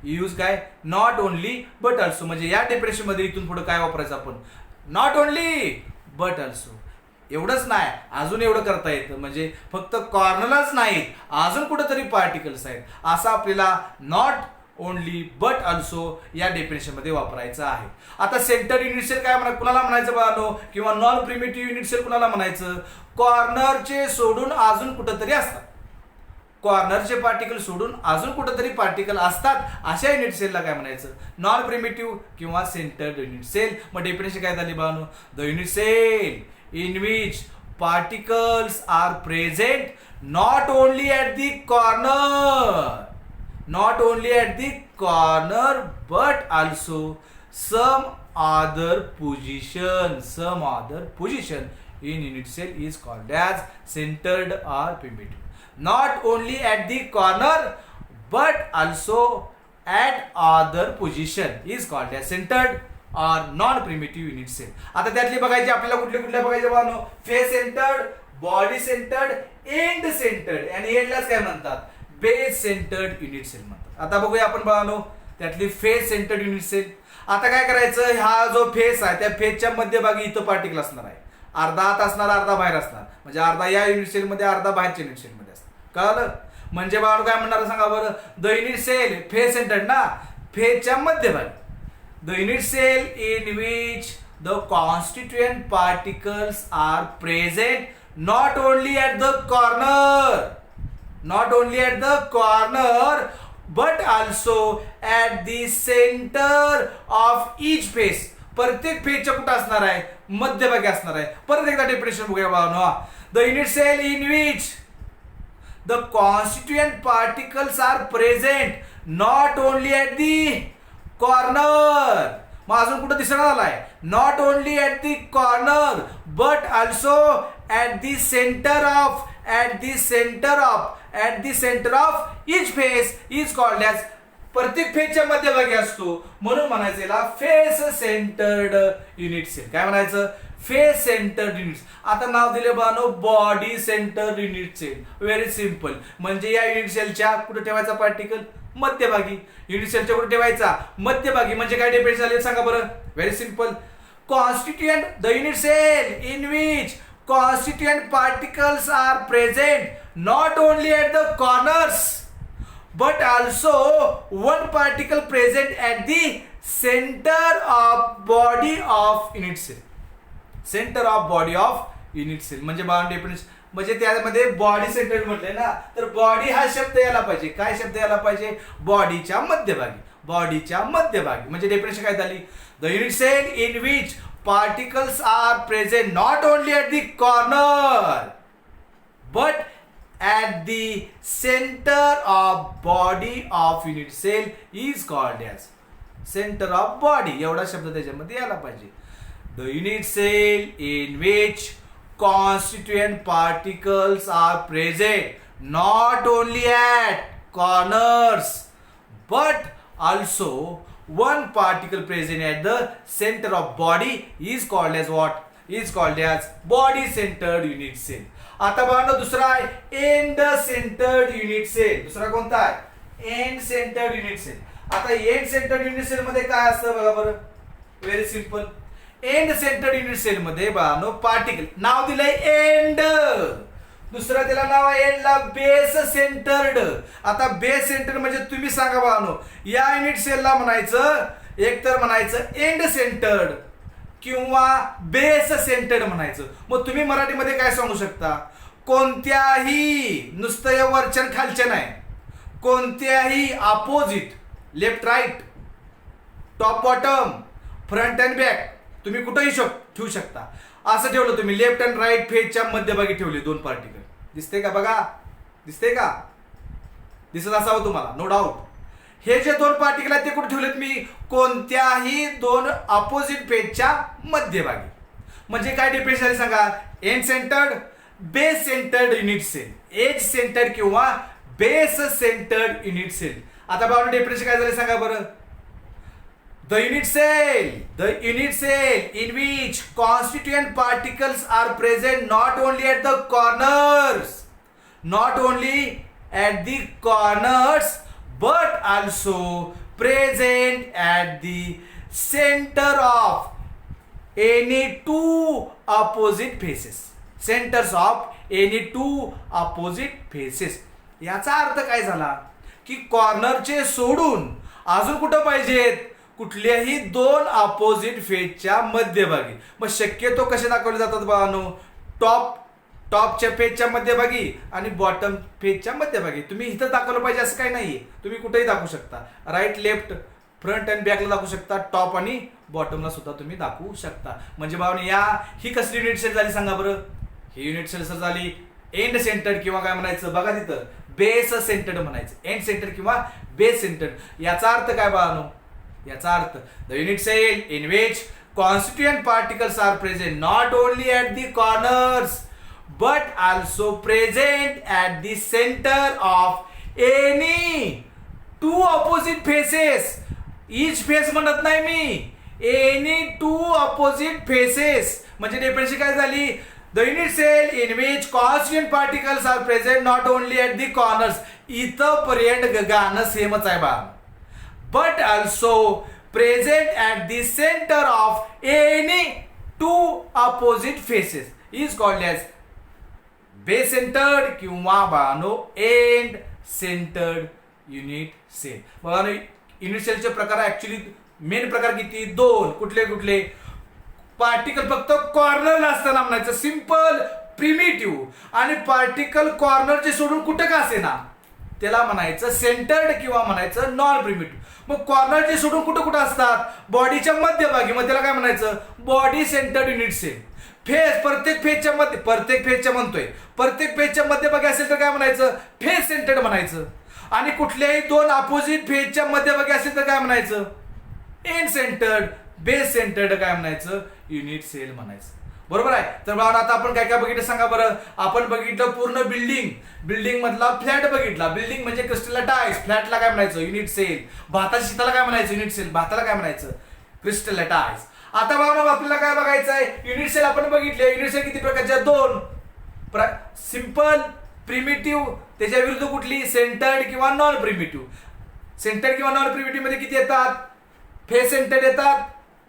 Use काय? Not only but also. म्हणजे या डेफिनेशन मध्ये इथून पुढे काय वापरायचं आपण? Not only but also. एवढंच नाही, अजून एवढं करता येतं. म्हणजे फक्त कॉर्नरलाच नाहीत, अजून कुठेतरी पार्टिकल्स आहेत, असं आपल्याला नॉट ओनली बट ऑल्सो या डेफिनेशन मध्ये वापरायचं आहे. आता सेंटर युनिट सेल काय म्हणा, कुणाला म्हणायचं बाळांनो? किंवा नॉन प्रिमिटिव्ह युनिट सेल कुणाला म्हणायचं? कॉर्नरचे सोडून अजून कुठेतरी असतात, कॉर्नरचे पार्टिकल सोडून अजून कुठेतरी पार्टिकल असतात, अशा युनिट सेलला काय म्हणायचं? नॉन प्रिमिटिव्ह किंवा सेंटर्ड युनिट सेल. मग डेफिनेशन काय झाली बाळांनो? The unit cell in which particles are present not only at the corner but also some other position in unit cell is called as centered or primitive. Not only at the corner but also at other position is called as centered और non primitive unit cell. आता त्यातली बघायची आपल्याला कुठले कुठले बघायचे बाळांनो? Face centred, body centred, end centred, आणि एंडलाच काय म्हणतात, बेस सेंटर्ड युनिट सेल म्हणतात. आता बघूया आपण बाळांनो त्यातली फेस सेंटर्ड युनिट सेल. आता काय करायचं, हा जो फेस आहे त्या फेसच्या मध्यभागी इथं पार्टिकल असणार आहे, अर्धा आत असणार अर्धा बाहेर असणार, म्हणजे अर्धा या युनिट सेल मध्ये अर्धा बाहेरच्या युनिट सेल मध्ये असणार. कळलं? म्हणजे बाळांनो काय म्हणणार सांगा बरं, the unit cell face centred ना, फेसच्या मध्यभागी. The unit cell in which the constituent particles are present not only at the corner but also at the center of each face. प्रत्येक फेसच्या कुठं असणार आहे, मध्यभागी असणार आहे. परत एकदा डेफिनेशन बघूया बाळांनो. The unit cell in which the constituent particles are present not only at the corner, मग अजून कुठं दिसणार आलाय, not only at the corner but also at the centre of each face is called as, प्रत्येक फेसच्या मध्यभागी असतो म्हणून म्हणायचं याला फेस सेंटर्ड युनिट सेल. काय म्हणायचं, फेस सेंटर्ड युनिट्स. आता नाव दिले बानो body centred unit cell. Very simple, म्हणजे या युनिट सेलच्या कुठे ठेवायचा पार्टिकल, मध्यभागी. युनिट सेलच्या कुठे ठेवायचा, मध्यभागी. म्हणजे काय डिपेंड झाले सांगा बरं, very simple. Constituent, the unit cell in which constituent particles are present not only at the corners but also one particle present at the center of body of unit cell. Center of body of unit cell म्हणजे bound difference, म्हणजे त्यामध्ये body centre म्हटले ना, तर body हा शब्द यायला पाहिजे. काय शब्द यायला पाहिजे, बॉडीच्या मध्यभागी. बॉडीच्या मध्यभागी म्हणजे डेफिनेशन काय झाली, the unit cell in which particles are present not only at the corner but at the center of body of unit cell is called as center of body. एवढा शब्द त्याच्यामध्ये यायला पाहिजे. The unit cell in which constituent particles are present not only at corners but also one particle present at the center of body is called as what? Is called as body centered unit cell. आता बघा दुसरा आहे end centred unit sale. दुसरा कोणता आहे, end centred unit cell. आता end centred unit cell मध्ये काय असतं बघा बरं, very simple. End centred unit cell मध्ये बघा पार्टिकल नाव दिलंय एंड, दुसरा त्याला नाव आहे एंडला बेस सेंटर्ड. आता बेस सेंटर्ड म्हणजे तुम्ही सांगा बघा, या युनिट सेलला म्हणायचं एक तर म्हणायचं एंड सेंटर्ड किंवा बेस सेंटर्ड म्हणायचं. मग तुम्ही मराठीमध्ये काय सांगू शकता, कोणत्याही नुसतं वरच्या खालच्या नाही, कोणत्याही opposite, left right, top bottom, front and back तुम्ही कुठेही ठेवू शकता. असं ठेवलं तुम्ही लेफ्ट अँड राईट फेजच्या मध्यभागी ठेवले दोन पार्टिकल, दिसते का बघा, दिसते का, दिसत असावं तुम्हाला नो डाऊट. हे जे दोन पार्टिकल आहेत ते कुठे ठेवलेत मी, कोणत्याही दोन अपोजिट फेजच्या मध्यभागी. म्हणजे काय डिपेंड झाले सांगा, end centred, base centred unit cell, edge centred किंवा बेस सेंटर्ड युनिट सेल. आता बाबा डेफिनेशन काय झाले सांगा बरं, the unit cell in which constituent particles are present not only at the corners but also present at the center of any two opposite faces. Centers of any two opposite faces. याचा अर्थ काय झाला की कॉर्नरचे सोडून अजून कुठं पाहिजेत, कुठल्याही दोन अपोजिट फेजच्या मध्यभागी. मग शक्यतो कसे दाखवले जातात बाळांनो, टॉपच्या फेजच्या मध्यभागी आणि बॉटम फेजच्या मध्यभागी. तुम्ही इथं दाखवलं पाहिजे असं काही नाहीये, तुम्ही कुठेही दाखवू शकता. राईट, लेफ्ट, फ्रंट अँड बॅकला दाखवू शकता, टॉप आणि बॉटमला सुद्धा तुम्ही दाखवू शकता. म्हणजे बाबा या ही कसली युनिट सेल झाली सांगा बरं, ही युनिट सेल सर झाली एंड सेंटर्ड किंवा काय म्हणायचं बघा तिथं बेस सेंटर्ड म्हणायचं, एंड सेंटर्ड किंवा बेस सेंटर्ड. याचा अर्थ काय बाळांनो, याचा अर्थ the unit cell in which constituent particles are present not only at the corners but also present at the center of any two opposite faces. Each face म्हणत नाही मी, any two opposite faces. म्हणजे definition काय झाली, the unit cell in which constituent particles are present not only at the corners, इथंपर्यंत गाणं सेमच आहे बा, but also present at the centre of any two opposite faces is called as base centred किंवा बानो end centred unit cell. बघा unit सेलचे प्रकार ऍक्च्युली मेन प्रकार किती, दोन. कुठले कुठले? पार्टिकल फक्त कॉर्नरला असताना म्हणायचं सिंपल प्रिमिटिव्ह, आणि पार्टिकल कॉर्नरचे सोडून कुठं का असेना त्याला म्हणायचं सेंटर्ड किंवा म्हणायचं नॉन प्रिमिटिव्ह. मग कॉर्नरचे सोडून कुठं कुठं असतात? बॉडीच्या मध्यभागी, मग त्याला काय म्हणायचं? Body centred unit cell. Face, प्रत्येक फेजच्या मध्ये, प्रत्येक फेजच्या म्हणतोय, प्रत्येक फेजच्या मध्यभागी असेल तर काय म्हणायचं? फेस सेंटर्ड म्हणायचं. आणि कुठल्याही दोन अपोजिट फेजच्या मध्यभागी असेल तर काय म्हणायचं? End centred. बेस सेंटर्ड काय म्हणायचं? युनिट सेल म्हणायचं. बरोबर आहे. तर बघा आता आपण काय काय बघितलं सांगा बरं. आपण बघितलं पूर्ण बिल्डिंग, बिल्डिंग मधला फ्लॅट बघितला. बिल्डिंग म्हणजे क्रिस्टलाटाइज, फ्लॅटला काय म्हणायचं? Unit cell. भाताच्या शेताला काय म्हणायचं? Unit cell. भाताला काय म्हणायचं? क्रिस्टलाटाइज. आता बघा आपल्याला काय बघायचं आहे? युनिट सेल आपण बघितले. युनिट सेल किती प्रकारच्या? दोन. सिंपल, प्रिमिटिव्ह, त्याच्या विरुद्ध कुठली? सेंटर्ड किंवा नॉन प्रिमिटिव्ह. सेंटर्ड किंवा नॉन प्रिमिटिव्ह मध्ये किती येतात? फेस सेंटर्ड येतात,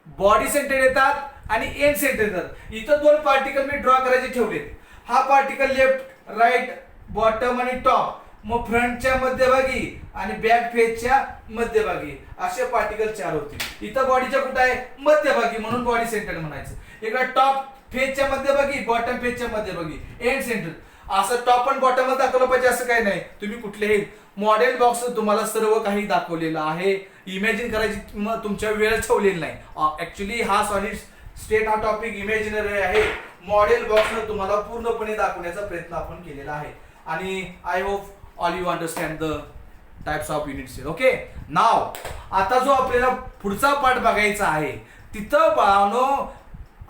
बॉडी सेंटर्ड येतात आणि एंड सेंटर्ड येतात. इथं दोन पार्टिकल मी ड्रॉ करायचे ठेवलेत. हा पार्टिकल लेफ्ट, राईट, बॉटम आणि टॉप. मग फ्रंटच्या मध्यभागी आणि बॅक फेजच्या मध्यभागी असे पार्टिकल चार होतील. इथं बॉडीच्या कुठं आहे? मध्यभागी, म्हणून बॉडी सेंटर्ड म्हणायचं. इकडे टॉप फेजच्या मध्यभागी, बॉटम फेजच्या मध्यभागी, एंड सेंटर्ड. असं टॉप आणि बॉटमच दाखवलं पाहिजे असं काही नाही. तुम्ही कुठलेही मॉडेल बॉक्स तुम्हाला सर्व काही दाखवलेलं आहे. इमॅजिन करायची तुमच्या वेळ ठेवलेली नाही. ऍक्च्युली हा सॉलिड स्टेट हा टॉपिक इमॅजिनरी आहे. मॉडेल बॉक्स तुम्हाला पूर्णपणे दाखवण्याचा प्रयत्न आपण केलेला आहे. आणि I hope all you understand the types of unit cell. Okay. नाव आता जो आपल्याला पुढचा पार्ट बघायचा आहे तिथं बाळानो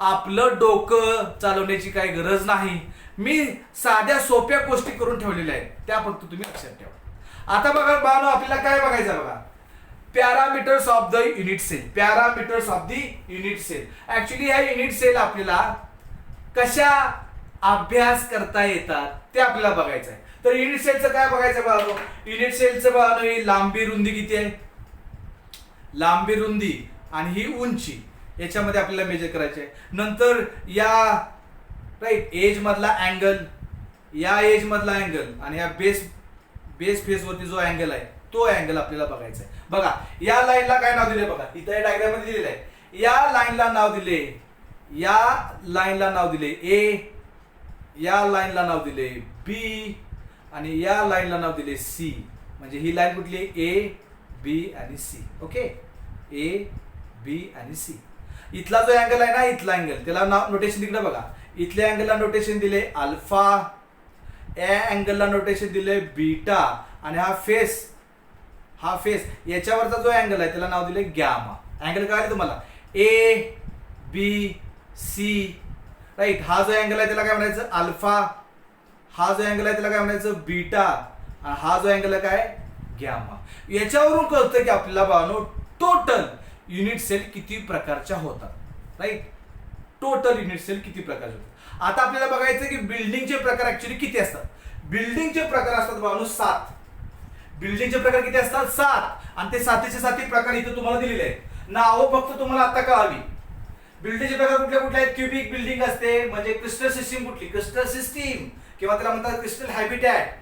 आपलं डोकं चालवण्याची काही गरज नाही. मी साध्या सोप्या गोष्टी करून ठेवलेल्या आहेत, त्या फक्त तुम्ही लक्षात ठेवा. आता बघा बाळानो आपल्याला काय बघायचं बघा. Parameters of the unit cell. Parameters of the unit cell. Actually ह्या युनिट सेल आपल्याला कशा अभ्यास करता येतात ते आपल्याला बघायचं आहे. तर युनिट सेलचं काय बघायचं बाळानो. युनिट सेलचं बाळानो ही लांबी रुंदी किती आहे? लांबी रुंदी आणि ही उंची याच्यामध्ये आपल्याला मेजर करायचे आहे. नंतर या राईट एज मधला अँगल, या एज मधला अँगल आणि या बेस फेस वरती जो अँगल आहे तो अँगल आपल्याला बघायचा आहे. बघा या लाईनला काय नाव दिले बघा. इथं डायग्राम मध्ये दिलेलं आहे. या लाईनला नाव दिले, या लाईनला नाव दिले ए, या लाईनला नाव दिले बी आणि या लाईनला नाव दिले सी. म्हणजे ही लाईन कुठली आहे? ए, बी आणि सी. ओके. ए, बी आणि सी. इथला जो अँगल आहे ना, इथला अँगल, त्याला नाव नोटेशन तिकडे बघा. इथल्या अँगलला नोटेशन दिले अल्फा, या अँगलला नोटेशन दिले बीटा आणि हा फेस याच्यावरचा जो अँगल आहे त्याला नाव दिले गॅमा. अँगल काय तुम्हाला? ए, बी, सी. राईट. हा जो अँगल आहे त्याला काय म्हणायचं? अल्फा. हा जो अँगल आहे त्याला काय म्हणायचं? बीटा. आणि हा जो अँगल आहे काय? गॅमा. याच्यावरून कळतं की आपल्याला बाळानो टोटल युनिट सेल किती प्रकारच्या होतात. राईट. टोटल युनिट सेल किती प्रकारचे होतात. आता आपल्याला बघायचं की बिल्डिंगचे प्रकार ऍक्च्युली किती असतात. बिल्डिंगचे प्रकार असतात बाळानो 7. बिल्डिंगचे प्रकार किती असतात? 7. आणि ते 7चे 7 प्रकार इथे तुम्हाला दिलेले आहेत. नाव फक्त तुम्हाला आता कळावी. बिल्डिंगचे प्रकार कुठले कुठले आहेत? क्युबिक बिल्डिंग असते, म्हणजे क्रिस्टल सिस्टीम. कुठली? क्रिस्टल सिस्टीम किंवा त्याला म्हणतात क्रिस्टल हॅबिटॅट.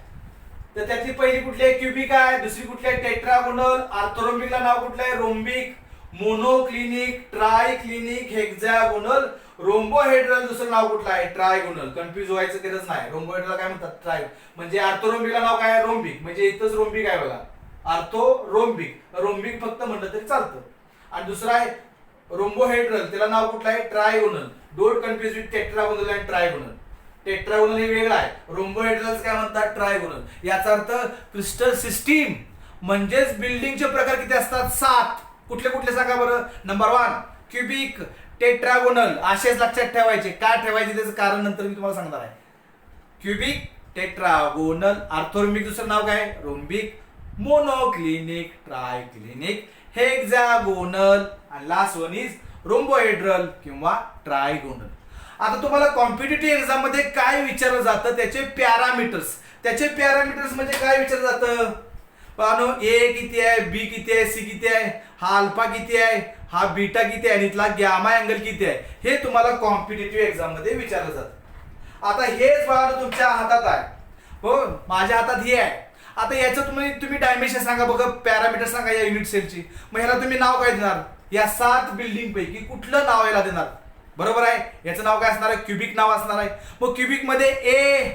तर त्यातली पहिली कुठली आहे? क्युबिक आहे. दुसरी कुठली आहे? टेट्रागोनल. ऑर्थोरोम्बिकला नाव कुठलं आहे? Rhombic. Monoclinic, triclinic, hexagonal, rhombohedral. दुसरं नाव कुठलं आहे? ट्रायगोनल. कन्फ्युज व्हायचं गरज नाही. रोम्बोहेड्रल काय म्हणतात? ट्राय. म्हणजे ऑर्थोरोम्बिकला नाव काय आहे? रोम्बिक. म्हणजे इथंच रोम्बिक आहे बघा. ऑर्थोरोम्बिक. रोम्बिक फक्त म्हणलं तरी चालतं. आणि दुसरा आहे रोम्बोहेड्रल, त्याला नाव कुठलं आहे? Trigonal. Don't confuse with tetragonal and trigonal. Tetragonal हे वेगळं आहे. रोम्बोहेड्रल काय म्हणतात? ट्रायगोनल. याचा अर्थ क्रिस्टल सिस्टीम म्हणजेच बिल्डिंगचे प्रकार किती असतात? 7. कुठले कुठले सांगा बरं. Number 1 cubic, tetragonal. असेच लक्षात ठेवायचे. काय ठेवायचे त्याचं कारण नंतर मी तुम्हाला सांगणार आहे. Cubic, tetragonal, orthorhombic. दुसरं नाव काय? रोम्बिक. मोनोक्लिनिक, ट्रायक्लिनिक, हेक्झॅगोनल आणि लास्ट वन इज रोम्बोहेड्रल किंवा ट्रायगोनल. आता तुम्हाला कॉम्पिटिटिव्ह एक्झाम मध्ये काय विचारलं जातं, त्याचे पॅरामीटर्स म्हणजे काय विचारलं जातं पाहनो, ए किती आहे, बी किती आहे, सी किती आहे, हा अल्फा किती आहे, हा बीटा किती आहे आणि इथला गॅमा अँगल किती आहे, हे तुम्हाला कॉम्पिटिटिव्ह एक्झाम मध्ये विचारलं जातं. आता हेच पाहनो तुमच्या हातात आहे, हो माझ्या हातात हे आहे. आता याचं तुम्ही डायमेन्शन सांगा बघा, पॅरामीटर सांगा या युनिट सेलची. मग ह्याला तुम्ही नाव काय देणार, या 7 बिल्डिंग पैकी कुठलं नाव याला देणार, बरोबर आहे. याचं नाव काय असणार आहे, क्युबिक नाव असणार आहे. मग क्युबिक मध्ये ए,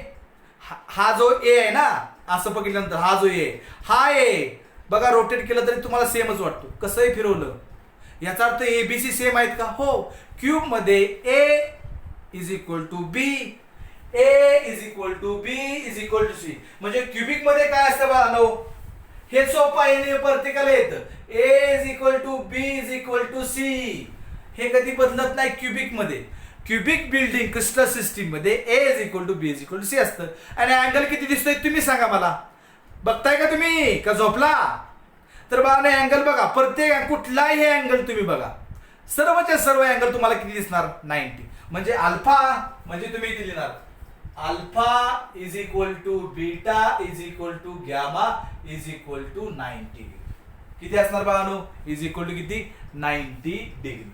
हा जो ए आहे ना, असं बघितल्यानंतर हा जो ए, हा ए बघा रोटेट केलं तरी तुम्हाला सेमच वाटतो, कसंही फिरवलं. याचा अर्थ एबीसी सेम आहेत का, हो. क्यूब मध्ये A is equal to B, A is equal to B is equal to C. म्हणजे क्युबिक मध्ये काय असतं बघा नो, हे सोपं आहे, प्रत्येकाला येतं. A is equal to B is equal to C, हे कधी बदलत नाही क्युबिक मध्ये. क्युबिक बिल्डिंग क्रिस्टल सिस्टीम मध्ये A is equal to B is equal to C असतं. आणि अँगल किती दिसतोय तुम्ही सांगा मला, बघताय का तुम्ही का झोपला. तर बघा अँगल बघा, प्रत्येक कुठलाही अँगल तुम्ही बघा, सर्वच्या सर्व अँगल तुम्हाला किती दिसणार, 90. म्हणजे अल्फा म्हणजे तुम्ही इथे लिहिणार alpha is equal to beta is equal to gamma is equal to 90. किती असणार बाळानो, इज इक्वल टू किती, 90 डिग्री,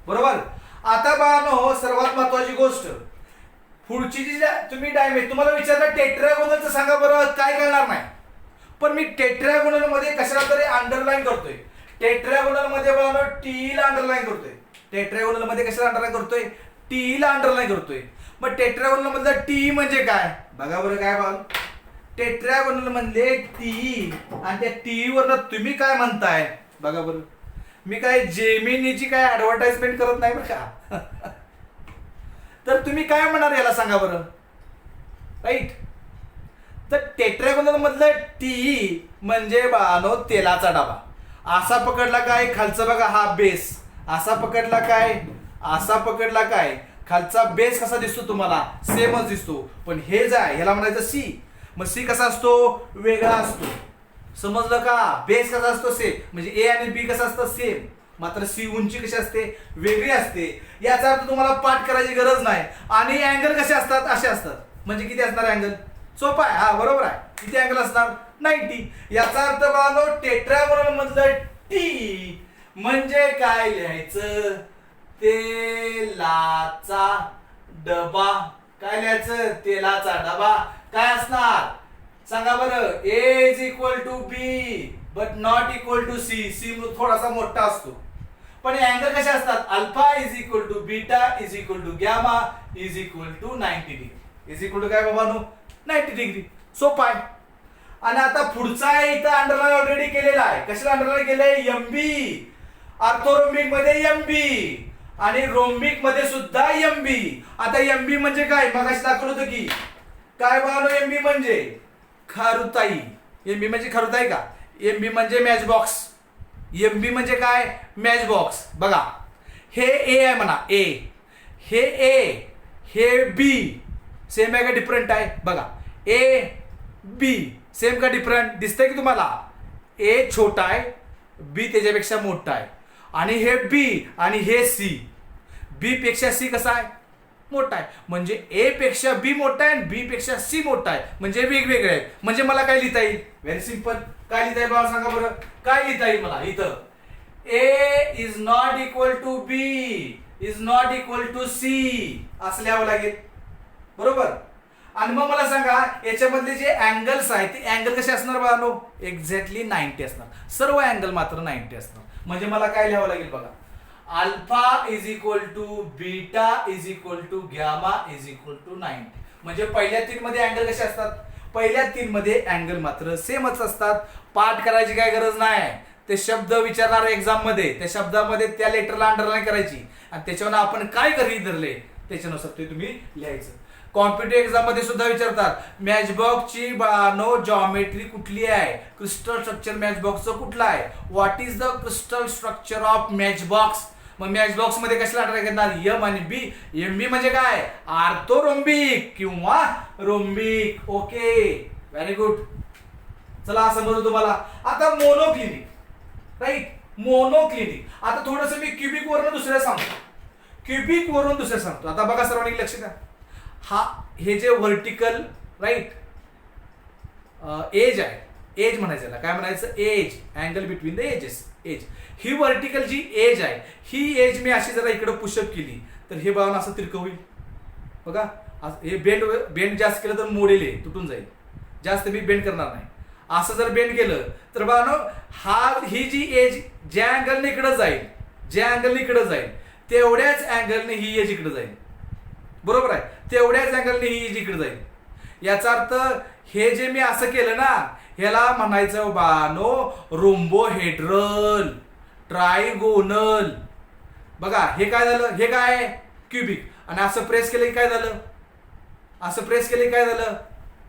बरोबर. आता बाळानो सर्वात महत्वाची गोष्ट, पुढची जी तुम्ही डायमेन्शन तुम्हाला विचारलं टेट्रागोनलचं सांगा बरं, काय करणार नाही. पण मी टेट्रागोनल मध्ये कशाला तरी अंडरलाईन करतोय. टेट्रागोनल मध्ये बाळानो टी ला अंडरलाईन करतोय. टेट्रागोनल मध्ये कशाला अंडरलाईन करतोय, टी ला अंडरलाईन करतोय. मग टेट्रागोनल मधलं टी म्हणजे काय बघा बरं, काय बघा टेट्रागोनल मधले टी, आणि त्या टी वरनं तुम्ही काय म्हणताय बघा बरं. मी काय जेमिनीची काय ऍडव्हर्टाइजमेंट करत नाही बरं का. तर तुम्ही काय म्हणणार याला सांगा बरं, राईट. तर टेट्रागोनल मधलं टी म्हणजे बानो तेलाचा डबा. असा पकडला काय खालचा बघा, हा बेस असा पकडला काय, असा पकडला काय, खालचा बेस कसा दिसतो तुम्हाला, सेमच दिसतो. पण हे जाय ह्याला म्हणायचं सी. मग सी कसा असतो, वेगळा असतो, समजलं का. बेस कसा असतो सेम, म्हणजे ए आणि बी कसा असतं सेम, मात्र सी उंची कशी असते, वेगळी असते. याचा अर्थ तुम्हाला पाठ करायची गरज नाही. आणि अँगल कसे असतात, असे असतात. म्हणजे किती असणार अँगल, सोपा आहे, हा बरोबर आहे. किती अँगल असणार, 90. याचा अर्थ बाळानो टेट्रागोनल मधलं टी म्हणजे काय लिहायचं, तेलाचा डबा. काय लिहायचं, तेलाचा डबा. काय असणार सांगा बरं, A is equal to B but not equal to C. C थोडासा मोठा असतो. पण अँगल कसे असतात, alpha is equal to beta is equal to gamma is equal to 90 degree. Is equal to काय बाबांनो, 90 डिग्री. सोपा आहे. आणि आता पुढचा आहे, इथं अंडरलाईन ऑलरेडी केलेला आहे. कशाला अंडरलाईन केलंय, एमबी. ऑर्थोरोम्बिक मध्ये एमबी आणि रोम्बिक मध्ये सुद्धा एमबी. आता एमबी म्हणजे काय, मगाशी दाखवलं होतं की काय बघा, एमबी म्हणजे खारुताई. एमबी म्हणजे खारुताई का, एमबी म्हणजे मॅच बॉक्स. एमबी म्हणजे काय, मॅच बॉक्स. बघा हे ए आहे म्हणा, ए हे ए, हे बी सेम आहे का डिफरंट आहे बघा. ए बी सेम का डिफरंट दिसतंय की तुम्हाला. ए छोटा आहे, बी त्याच्यापेक्षा मोठा आहे. आणि हे बी आणि हे सी, बी पेक्षा सी कसा आहे, मोठा आहे. म्हणजे ए पेक्षा बी मोठा आहे आणि बी पेक्षा सी मोठा आहे. म्हणजे वेगवेगळे आहेत. म्हणजे मला काय लिहिता येईल, व्हेरी सिंपल. काय लिहिता येईल बाबा सांगा बरं, काय लिहिता येईल मला इथं, A is not equal to B is not equal to C असं लिहावं लागेल, बरोबर. आणि मग मला सांगा याच्यामधले जे अँगल्स आहेत ते अँगल कसे असणार बाळांनो, एक्झॅक्टली 90 असणार. सर्व अँगल मात्र 90 असणार. म्हणजे मला काय लिहावं लागेल बघा, alpha is equal to beta is equal to gamma is equal to 90. म्हणजे पहिल्या 3 मध्ये अँगल कसे असतात, पहिल्या 3 मध्ये अँगल मात्र सेमच असतात. पाठ करायची काय गरज नाही. ते शब्द विचारणार एक्झाम मध्ये, त्या शब्दामध्ये त्या लेटरला अंडरलाईन करायची आणि त्याच्यावर आपण काय गृहीत धरले त्याच्यानुसार ते तुम्ही लिहायचं. कॉम्पिटिटिव्ह एक्झाम मध्ये सुद्धा विचारतात मॅचबॉक्सची नो जॉमेट्री कुठली आहे, क्रिस्टल स्ट्रक्चर मॅचबॉक्सचं कुठलं आहे, what is the crystal structure of matchbox. मग मॅचबॉक्स मध्ये कशाला अंडरलाईन करणार, एम आणि बी. एम बी म्हणजे काय, ऑर्थोरोम्बिक किंवा रोम्बिक. Okay, very good. चला समजलं तुम्हाला. आता मोनोक्लिनिक, राईट, मोनोक्लिनिक. आता थोडंसं मी क्युबिक वरनं दुसऱ्या सांगतो. क्युबिक वरून दुसरं सांगतो. आता बघा सर्वांनी लक्ष द्या. हे जे व्हर्टिकल राईट एज आहे, एज म्हणायचं काय म्हणायचं, edge, angle between the edges, edge. ही व्हर्टिकल जी एज आहे, ही एज मी अशी जरा इकडे पुशअप केली तर हे बघा असं तिरकं होईल. बघा हे बेंड जास्त केलं तर मोडेल, तुटून जाईल. जास्त मी बेंड करणार नाही. असं जर बेंड केलं तर बघा ही जी एज ज्या अँगलने इकडे जाईल, ज्या अँगलने इकडे जाईल तेवढ्याच अँगलने ही एज इकडे जाईल. बरोबर आहे, तेवढ्याच अँगलने ही एज इकडे जाईल. याचा अर्थ हे जे मी असं केलं ना, ह्याला म्हणायचं बानो रोम्बोहेड्रल ट्रायगोनल. बघा हे काय झालं, हे काय क्युबिक, आणि असं प्रेस केलं की काय झालं, असं प्रेस केलं की काय झालं,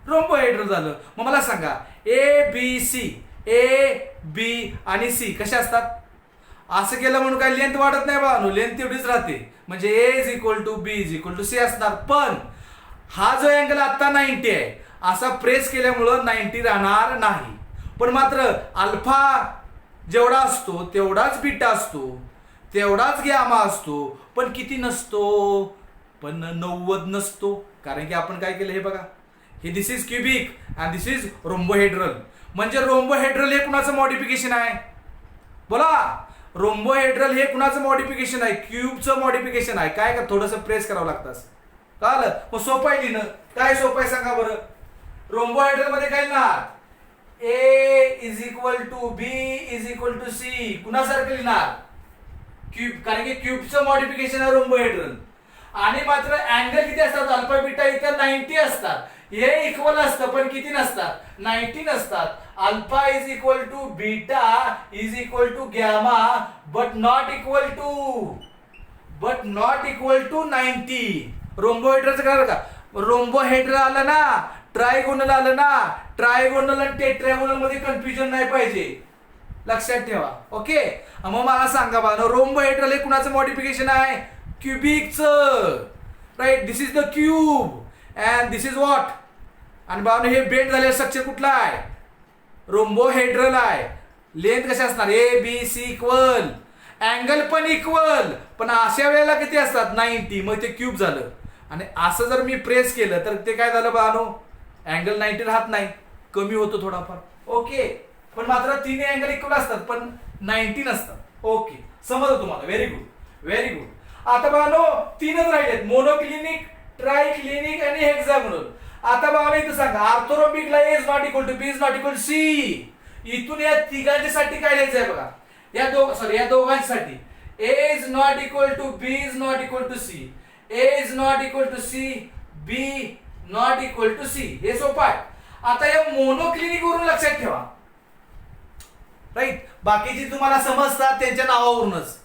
रोम्बोहेड्रल झालं. मग मला सांगा ए बी सी, ए बी आणि सी कशा असतात. असं केलं म्हणून काय लेंथ वाढत नाही बानो, लेंथ तेवढीच राहते. म्हणजे A is equal to B is equal to C असणार. पण हा जो अँगल आता 90 आहे, असा प्रेस केल्यामुळं 90 राहणार नाही. पण मात्र अल्फा जेवढा असतो तेवढाच बीटा असतो, तेवढाच गॅमा असतो, पण किती नसतो, पण 90 नसतो. कारण की आपण काय केलं हे बघा, हे this is cubic and this is rhombohedral. म्हणजे रोम्बोहेड्रल हे कुणाचं मॉडिफिकेशन आहे, बोला. रोम्बोहेड्रल हे कुणाचं मॉडिफिकेशन आहे, क्यूबचं मॉडिफिकेशन आहे. काय का थोडंसं प्रेस करावं लागतं, कळलं. मग सोपं आहे लिहिणं, काय सोपं आहे सांगा बरं. रोम्बोहेड्रल मध्ये काय लिहिणार, A is equal to B is equal to C. कुणासारखं लिहिणार, क्यूब, कारण की क्यूबचं मॉडिफिकेशन आहे रोम्बोहेड्रल. आणि मात्र अँगल किती असतात, अल्फा बीटा इथं 90 असतात. हे इक्वल असतं पण किती नसतात, 90 नसतात. Alpha is equal to beta is equal to gamma but not equal to 90. रोम्बोहेड्रलचं काय का, रोम्बोहेड्रल आलं ना, ट्रायगोनल आलं ना, ट्रायगोनल आणि टेट्रागोनल मध्ये कन्फ्युजन नाही पाहिजे, लक्षात ठेवा. ओके. मग मला सांगा बघा, रोम्बोहेड्रल हे कुणाचं मॉडिफिकेशन आहे, क्युबिकचं. Right, this is the cube and this is what. आणि बाबा हे बेंड झालेलं स्ट्रक्चर कुठलं आहे, रोम्बोहेड्रल आहे. लेंथ कशा असणार, A B C equal, angle पण इक्वल, पण अशा वेळेला किती असतात 90. मग ते क्यूब झालं. आणि असं जर मी प्रेस केलं तर ते काय झालं बानो, अँगल 90 राहत नाही, कमी होतो थोडाफार. ओके. पण मात्र तिन्ही अँगल इक्वल असतात पण 90 नसतात. ओके, समजलं तुम्हाला. Very good, very good. आता बानो तीनच राहिलेत, मोनोक्लिनिक, ट्रायक्लिनिक आणि हेक्सागोनल. आता बाबा इथं सांगा, ऑर्थोरोम्बिकला A is not equal to B is not equal to C. इथून या तिघांच्यासाठी काय लिहायचं आहे बघा, या दोघांसाठी A is not equal to B is not equal to C, A is not equal to C, B not equal to C. हे सोपं आहे. आता या मोनोक्लिनिक वरून लक्षात ठेवा, राईट. बाकीची तुम्हाला समजतात त्यांच्या नावावरूनच.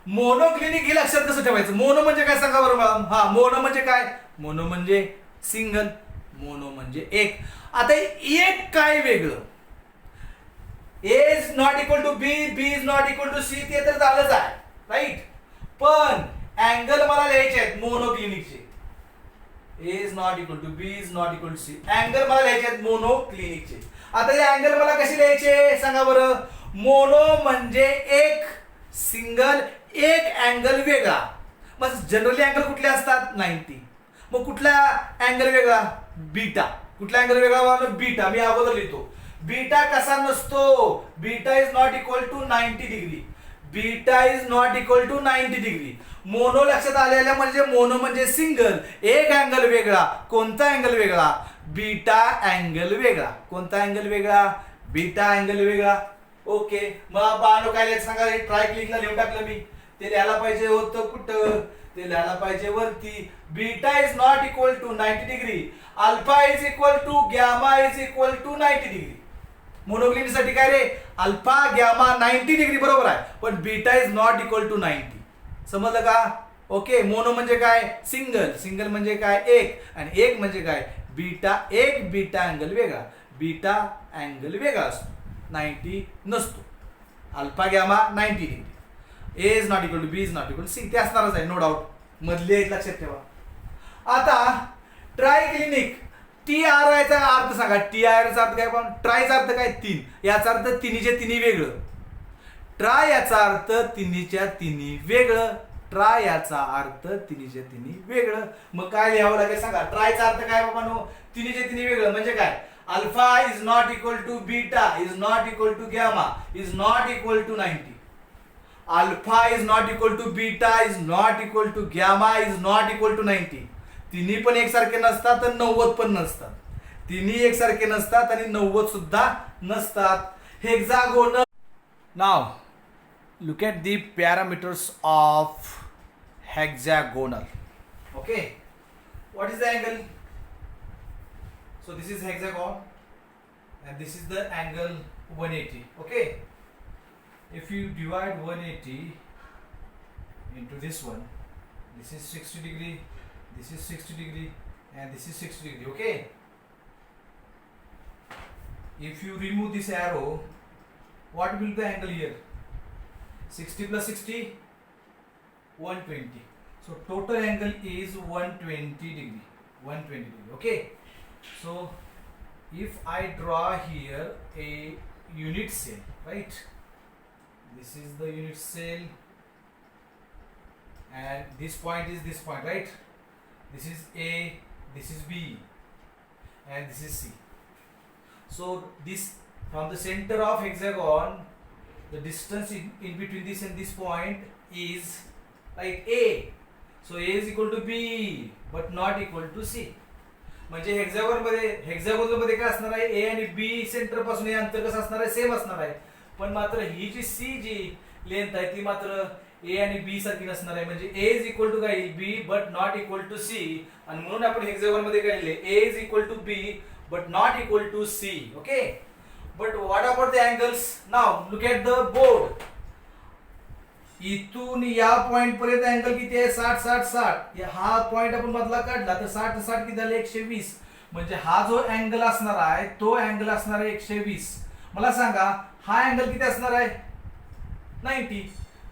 मोनोक्लिनिक हे लक्षात कसं ठेवायचं, मोनो म्हणजे काय सांगा बरं मॅडम. हा, मोनो म्हणजे काय, मोनो म्हणजे सिंगल, मोनो म्हणजे एक. आता एक काय वेगळं, A is not equal to B, B is not equal to C, ते तर झालंच आहे, राईट. पण अँगल मला लिहायचे आहेत मोनोक्लिनिकचे. A is not equal to B is not equal to C, angle मला लिहायचे आहेत मोनोक्लिनिकचे. आता हे अँगल मला कसे लिहायचे सांगा बरं. मोनो म्हणजे एक, सिंगल एक अँगल वेगळा. मग जनरली अँगल कुठले असतात 90. मग कुठला अँगल वेगळा, बीटा. कुठला अँगल वेगळा, बीटा. मी अगोदर लिहितो, बीटा कसा नसतो, beta is not equal to 90 degree. Beta is not equal to 90 degree. Mono लक्षात आलेला म्हणजे मोनो म्हणजे सिंगल, एक अँगल वेगळा. कोणता अँगल वेगळा, बीटा अँगल वेगळा. कोणता अँगल वेगळा, बीटा अँगल वेगळा. ओके. मग बानो काय लिहायचं सांगा, ट्रायक्लिनिकला लिहून टाकलं मी. ते लिहायला पाहिजे होतं कुठं, ते लिहायला पाहिजे वरती. Beta is not equal to 90 degree, alpha is equal to gamma is equal to 90 degree. Monoclinic साठी काय रे, अल्फा गॅमा 90 डिग्री बरोबर आहे, पण beta is not equal to 90. समजलं का. ओके. मोनो म्हणजे काय, सिंगल, सिंगल म्हणजे काय एक, आणि एक म्हणजे काय बीटा, एक बीटा अँगल वेगळा, बीटा अँगल वेगळा असतो, 90 नसतो. Alpha gamma 90 degree. A is not equal to B is not equal to C, ते असणारच आहे, नो डाऊट. मधले एक लक्षात ठेवा. आता ट्रायक्लिनिक, टी आर याचा अर्थ सांगा. टी आर चा अर्थ काय, पण ट्रायचा अर्थ काय, तीन. याचा अर्थ तिन्हीच्या तिन्ही वेगळं. ट्राय याचा अर्थ तिन्हीच्या तिन्ही वेगळं. ट्राय याचा अर्थ तिन्हीच्या तिन्ही वेगळं. मग काय लिहावं लागेल सांगा? ट्रायचा अर्थ काय बाबांनो? तिन्हीच्या तिन्ही वेगळं म्हणजे काय? Alpha is not equal to beta is not equal to gamma is not equal to 90. Alpha is not equal to beta is not equal to gamma is not equal to 90. तिन्ही पण एकसारखे नसतात आणि 90 पण नसतात. तिन्ही एकसारखे नसतात आणि 90 सुद्धा नसतात. Hexagonal. Now look at the parameters of hexagonal. Okay, what is the angle? So this is hexagon and this is the angle 180. Okay, if you divide 180 into this one, this is 60 degree, this is 60 degree and this is 60 degree. Okay, if you remove this arrow, what will be the angle here? 60 plus 60, 120. So total angle is 120 degree. 120 degree. Okay. So if I draw here a unit cell, right? This is the unit cell, and this point is this point, right? This is A, this is B, and this is C. So this from the center of hexagon, the distance in between this and this point is like A. So A is equal to B but not equal to C. म्हणजे hexagon मध्ये काय असणार आहे? A आणि B centre पासून हे अंतर कसं असणार आहे? सेम असणार आहे. पण मात्र ही जी C जी लेंथ आहे ती मात्र A आणि B सारखी नसणार आहे. म्हणजे A is equal to काय? B but not equal to C. आणि म्हणून आपण हेक्सागोन मध्ये काय लिहिले? A is equal to B but not equal to C. Okay. But what about the angles? Now look at the board. इथून या point पर्यंत अँगल किती आहे? 60 60 60. हा पॉइंट आपण मधला काढला तर 60 60 किती झाले? 120. म्हणजे हा जो अँगल असणार आहे तो अँगल असणार आहे 120. मला सांगा हा अँगल किती असणार आहे? 90.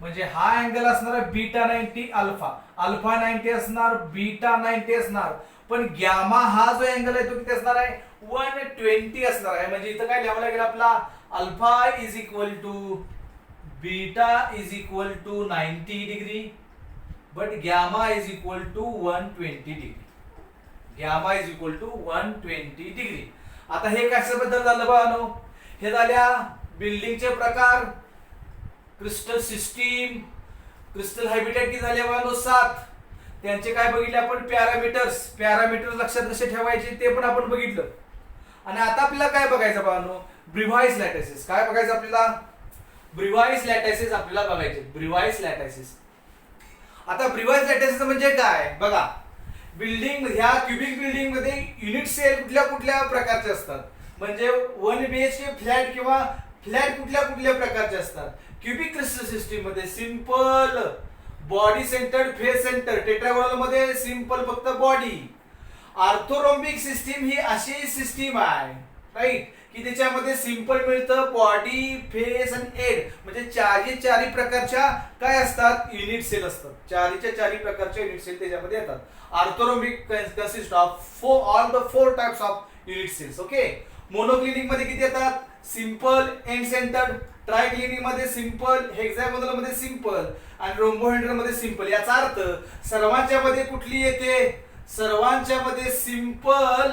म्हणजे हा अँगल असणार आहे बीटा 90 अल्फा. अल्फा 90 असणार, बीटा 90 असणार. पण गॅमा हा जो अँगल आहे तो किती असणार आहे? 120 असणार आहे. म्हणजे इथं काय लिहावं लागेल आपला? Alpha is equal to beta is equal to 90 degree but gamma is equal to 120 degree. Gamma is equal to 120 degree. आता हे कशाबद्दल झालं बाळांनो? हे झाल्या बिल्डिंगचे प्रकार, क्रिस्टल सिस्टीम, क्रिस्टल हॅबिटॅट किती झाले बाळांनो? 7. त्यांचे काय बघितले आपण? पॅरामीटर्स. पॅरामीटर्स लक्षात कसे ठेवायचे ते पण आपण बघितलं. आणि आता आपल्याला काय बघायचं बाळांनो? ब्रिव्हाइस लॅटिसेस. काय बघायचं आपल्याला? ब्रिव्हाइस लॅटिसेस आपल्याला बघायचे. ब्रिव्हाइस लॅटिसेस. आता ब्रिव्हाइस लॅटिसेस म्हणजे काय? बघा, बिल्डिंग, ह्या क्युबिक बिल्डिंग मध्ये युनिट सेल कुठल्या कुठल्या प्रकारचे असतात? म्हणजे 1 BHK फ्लॅट किंवा फ्लॅट कुठल्या कुठल्या प्रकारचे असतात? क्युबिक क्रिस्टल सिस्टीम मध्ये simple body centred, face centre. Tetragonal मध्ये सिंपल फक्त बॉडी. ऑर्थोरोम्बिक सिस्टीम ही अशी सिस्टीम आहे, राईट, की त्याच्यामध्ये सिंपल मिळतं बॉडी, फेस आणि हेड. म्हणजे चारी प्रकारच्या काय असतात? युनिट सेल असतात. चारी प्रकारच्या युनिट सेल त्याच्यामध्ये येतात. Orthorhombic consist of all the 4 types of unit cells. Okay. Monoclinic मध्ये किती येतात? Simple, end centred. ट्रायक्लिनिक मध्ये सिंपल, हेक्सागोनल मध्ये सिंपल आणि रोम्बोहेड्रॉन मध्ये सिंपल. याचा अर्थ सर्वांच्या मध्ये कुठली येते? सर्वांच्या मध्ये सिंपल,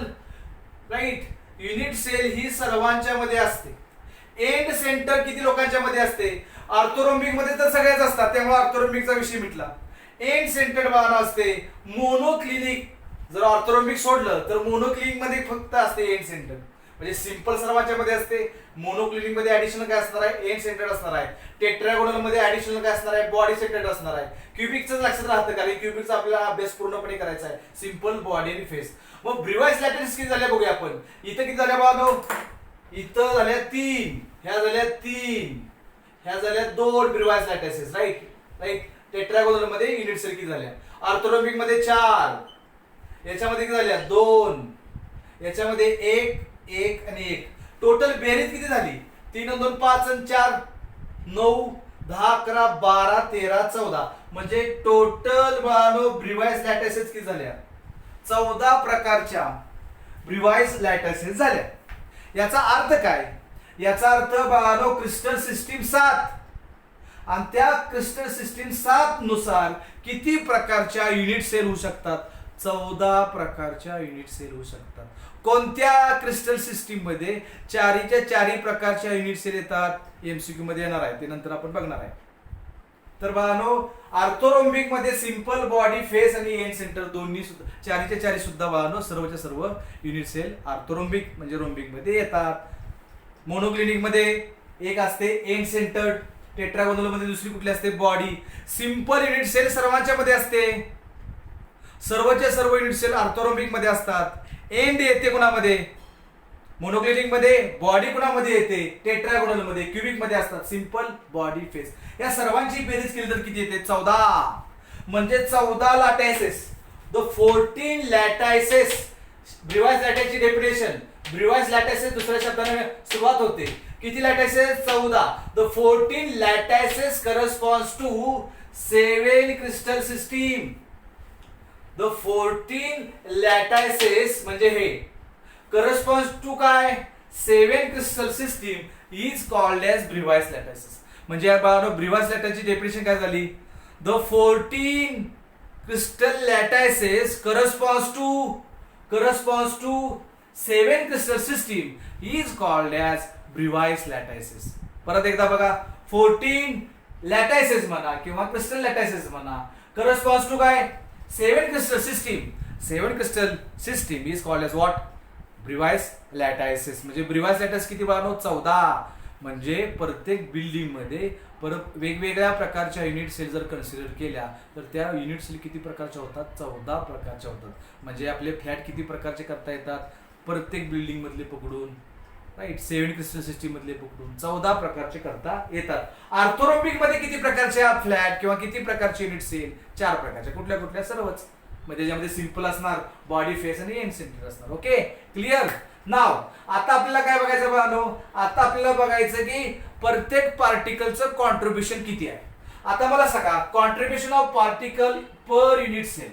राईट, युनिट सेल ही सर्वांच्या मध्ये असते. एंड सेंटर किती लोकांच्या मध्ये असते? ऑर्थोरोम्बिक मध्ये तर सगळ्याच असतात, त्यामुळे ऑर्थोरोम्बिकचा विषय मिटला. एंड सेंटर्ड बाण असते. मोनोक्लिनिक, जर ऑर्थोरोम्बिक सोडलं तर मोनोक्लिनिक मध्ये फक्त असते एंड सेंटर. म्हणजे सिंपल सर्वांच्या मध्ये असते. मोनोक्लिनिक मध्ये ऍडिशनल काय असणार आहे? एंड सेंटर्ड असणार आहे. टेट्रागोनल मध्ये ऍडिशनल काय असणार आहे? बॉडी सेंटर्ड असणार आहे. क्युबिकचं लक्षात राहतं, कारण क्युबिकचा आपल्याला अभ्यास पूर्णपणे करायचा आहे. सिंपल, बॉडी आणि फेस. मग ब्रिव्हाइस लॅटिसेस किती झाल्या बघूया आपण. इथं किती झाल्या बघा? इथं झाल्या 3, ह्या झाल्या 3, ह्या झाल्या 2 ब्रिव्हाइस लॅटिसेस, राईट राईट. टेट्रागोनल मध्ये युनिट सेल किती झाल्या? ऑर्थोरोम्बिक मध्ये 4, याच्यामध्ये किती झाल्या? 2, याच्यामध्ये 1 1 आणि 1. टोटल बेरीज किती झाली? 3 2 5 आणि 4 9 10 11 12 13 14. म्हणजे टोटल ब्रिव्हाइस लॅटिसेस किती झाल्या? 14 प्रकारच्या ब्रिव्हाइस लॅटिसेस झाल्या. याचा अर्थ काय? याचा अर्थ क्रिस्टल सिस्टीम 7 आणि त्या क्रिस्टल सिस्टीम 7 नुसार किती प्रकारच्या युनिट सेल होऊ शकतात? 14 प्रकारच्या युनिट सेल होऊ शकतात. कोणत्या क्रिस्टल सिस्टीम मध्ये चारीच्या चारी प्रकारच्या युनिट सेल येतात? एमसीक्यू मध्ये येणार आहे, ते नंतर आपण बघणार आहे. तर बाळांनो, ऑर्थोरोम्बिक मध्ये सिंपल बॉडी, फेस आणि एंड सेंटर दोन्ही सुद्धा चारीच्या चारी सुद्धा बाळांनो सर्वच्या सर्व युनिट सेल ऑर्थोरोम्बिक म्हणजे रोम्बिक मध्ये येतात. मोनोक्लिनिक मध्ये एक असते एंड सेंटर, टेट्रागोनल मध्ये दुसरी कुठली असते? बॉडी. सिंपल युनिट सेल सर्वांच्या मध्ये असते, सर्वच्या सर्व युनिट सेल ऑर्थोरोम्बिक मध्ये असतात. एंड येते कुणामध्ये? मोनोक्लिनिक मध्ये. बॉडी कुणामध्ये येते? टेट्रागोनल मध्ये, क्युबिक मध्ये असतात. सिंपल, बॉडी, फेस या सर्वांची बेरीज केली तर किती येते? 14. म्हणजे 14 लॅटायसेस. द 14 लॅटायसेस. ब्रिवाइस लॅटायसची डेफिनेशन, ब्रिवाइस लॅटायसेस दुसऱ्या शब्दाने सुरुवात होते. किती lattices? 14. The 14 lattices corresponds to 7 crystal system. The 14 lattices म्हणजे हे करस्पॉन्ड्स टू काय? 7 crystal system is called as Bravais lattices. म्हणजे ब्रिवाइस लॅटायसची डेफिनेशन काय झाली? The 14 crystal lattices corresponds to 7 crystal system is called as Bravais lattices. परत एकदा बघा, 14 लॅटायसेस म्हणा किंवा क्रिस्टल लॅटायसेस म्हणा, करस्पॉन्ड्स टू काय? 7 crystal system. 7 crystal system is called as what? Bravais lattices. म्हणजे ब्रिवाइस लॅटायस किती बाळांनो? 14. म्हणजे प्रत्येक बिल्डिंग मध्ये परत वेगवेगळ्या प्रकारच्या युनिट सेल जर कन्सिडर केल्या तर त्या युनिट सेल किती प्रकारच्या होतात? 14 प्रकारच्या होतात. म्हणजे आपले फ्लॅट किती प्रकारचे करता येतात? प्रत्येक बिल्डिंग मधले पकडून, राईट, 7 क्रिस्टल सिस्टीम मधले पकडून 14 प्रकारचे करता येतात. ऑर्थोरोम्बिक मध्ये किती प्रकारचे फ्लॅट किंवा किती प्रकारचे युनिट सेल? 4 प्रकारचे. कुठल्या कुठल्या? सर्वच. म्हणजे त्याच्यामध्ये सिंपल असणार, बॉडी, फेस आणि एंड सेंटर असणार. Okay, clear. नाव आता आपल्याला काय बघायचं बाळांनो? आता आपल्याला बघायचं की प्रत्येक पार्टिकलचं कॉन्ट्रीब्युशन किती आहे. आता मला सांगा, contribution of particle per unit cell.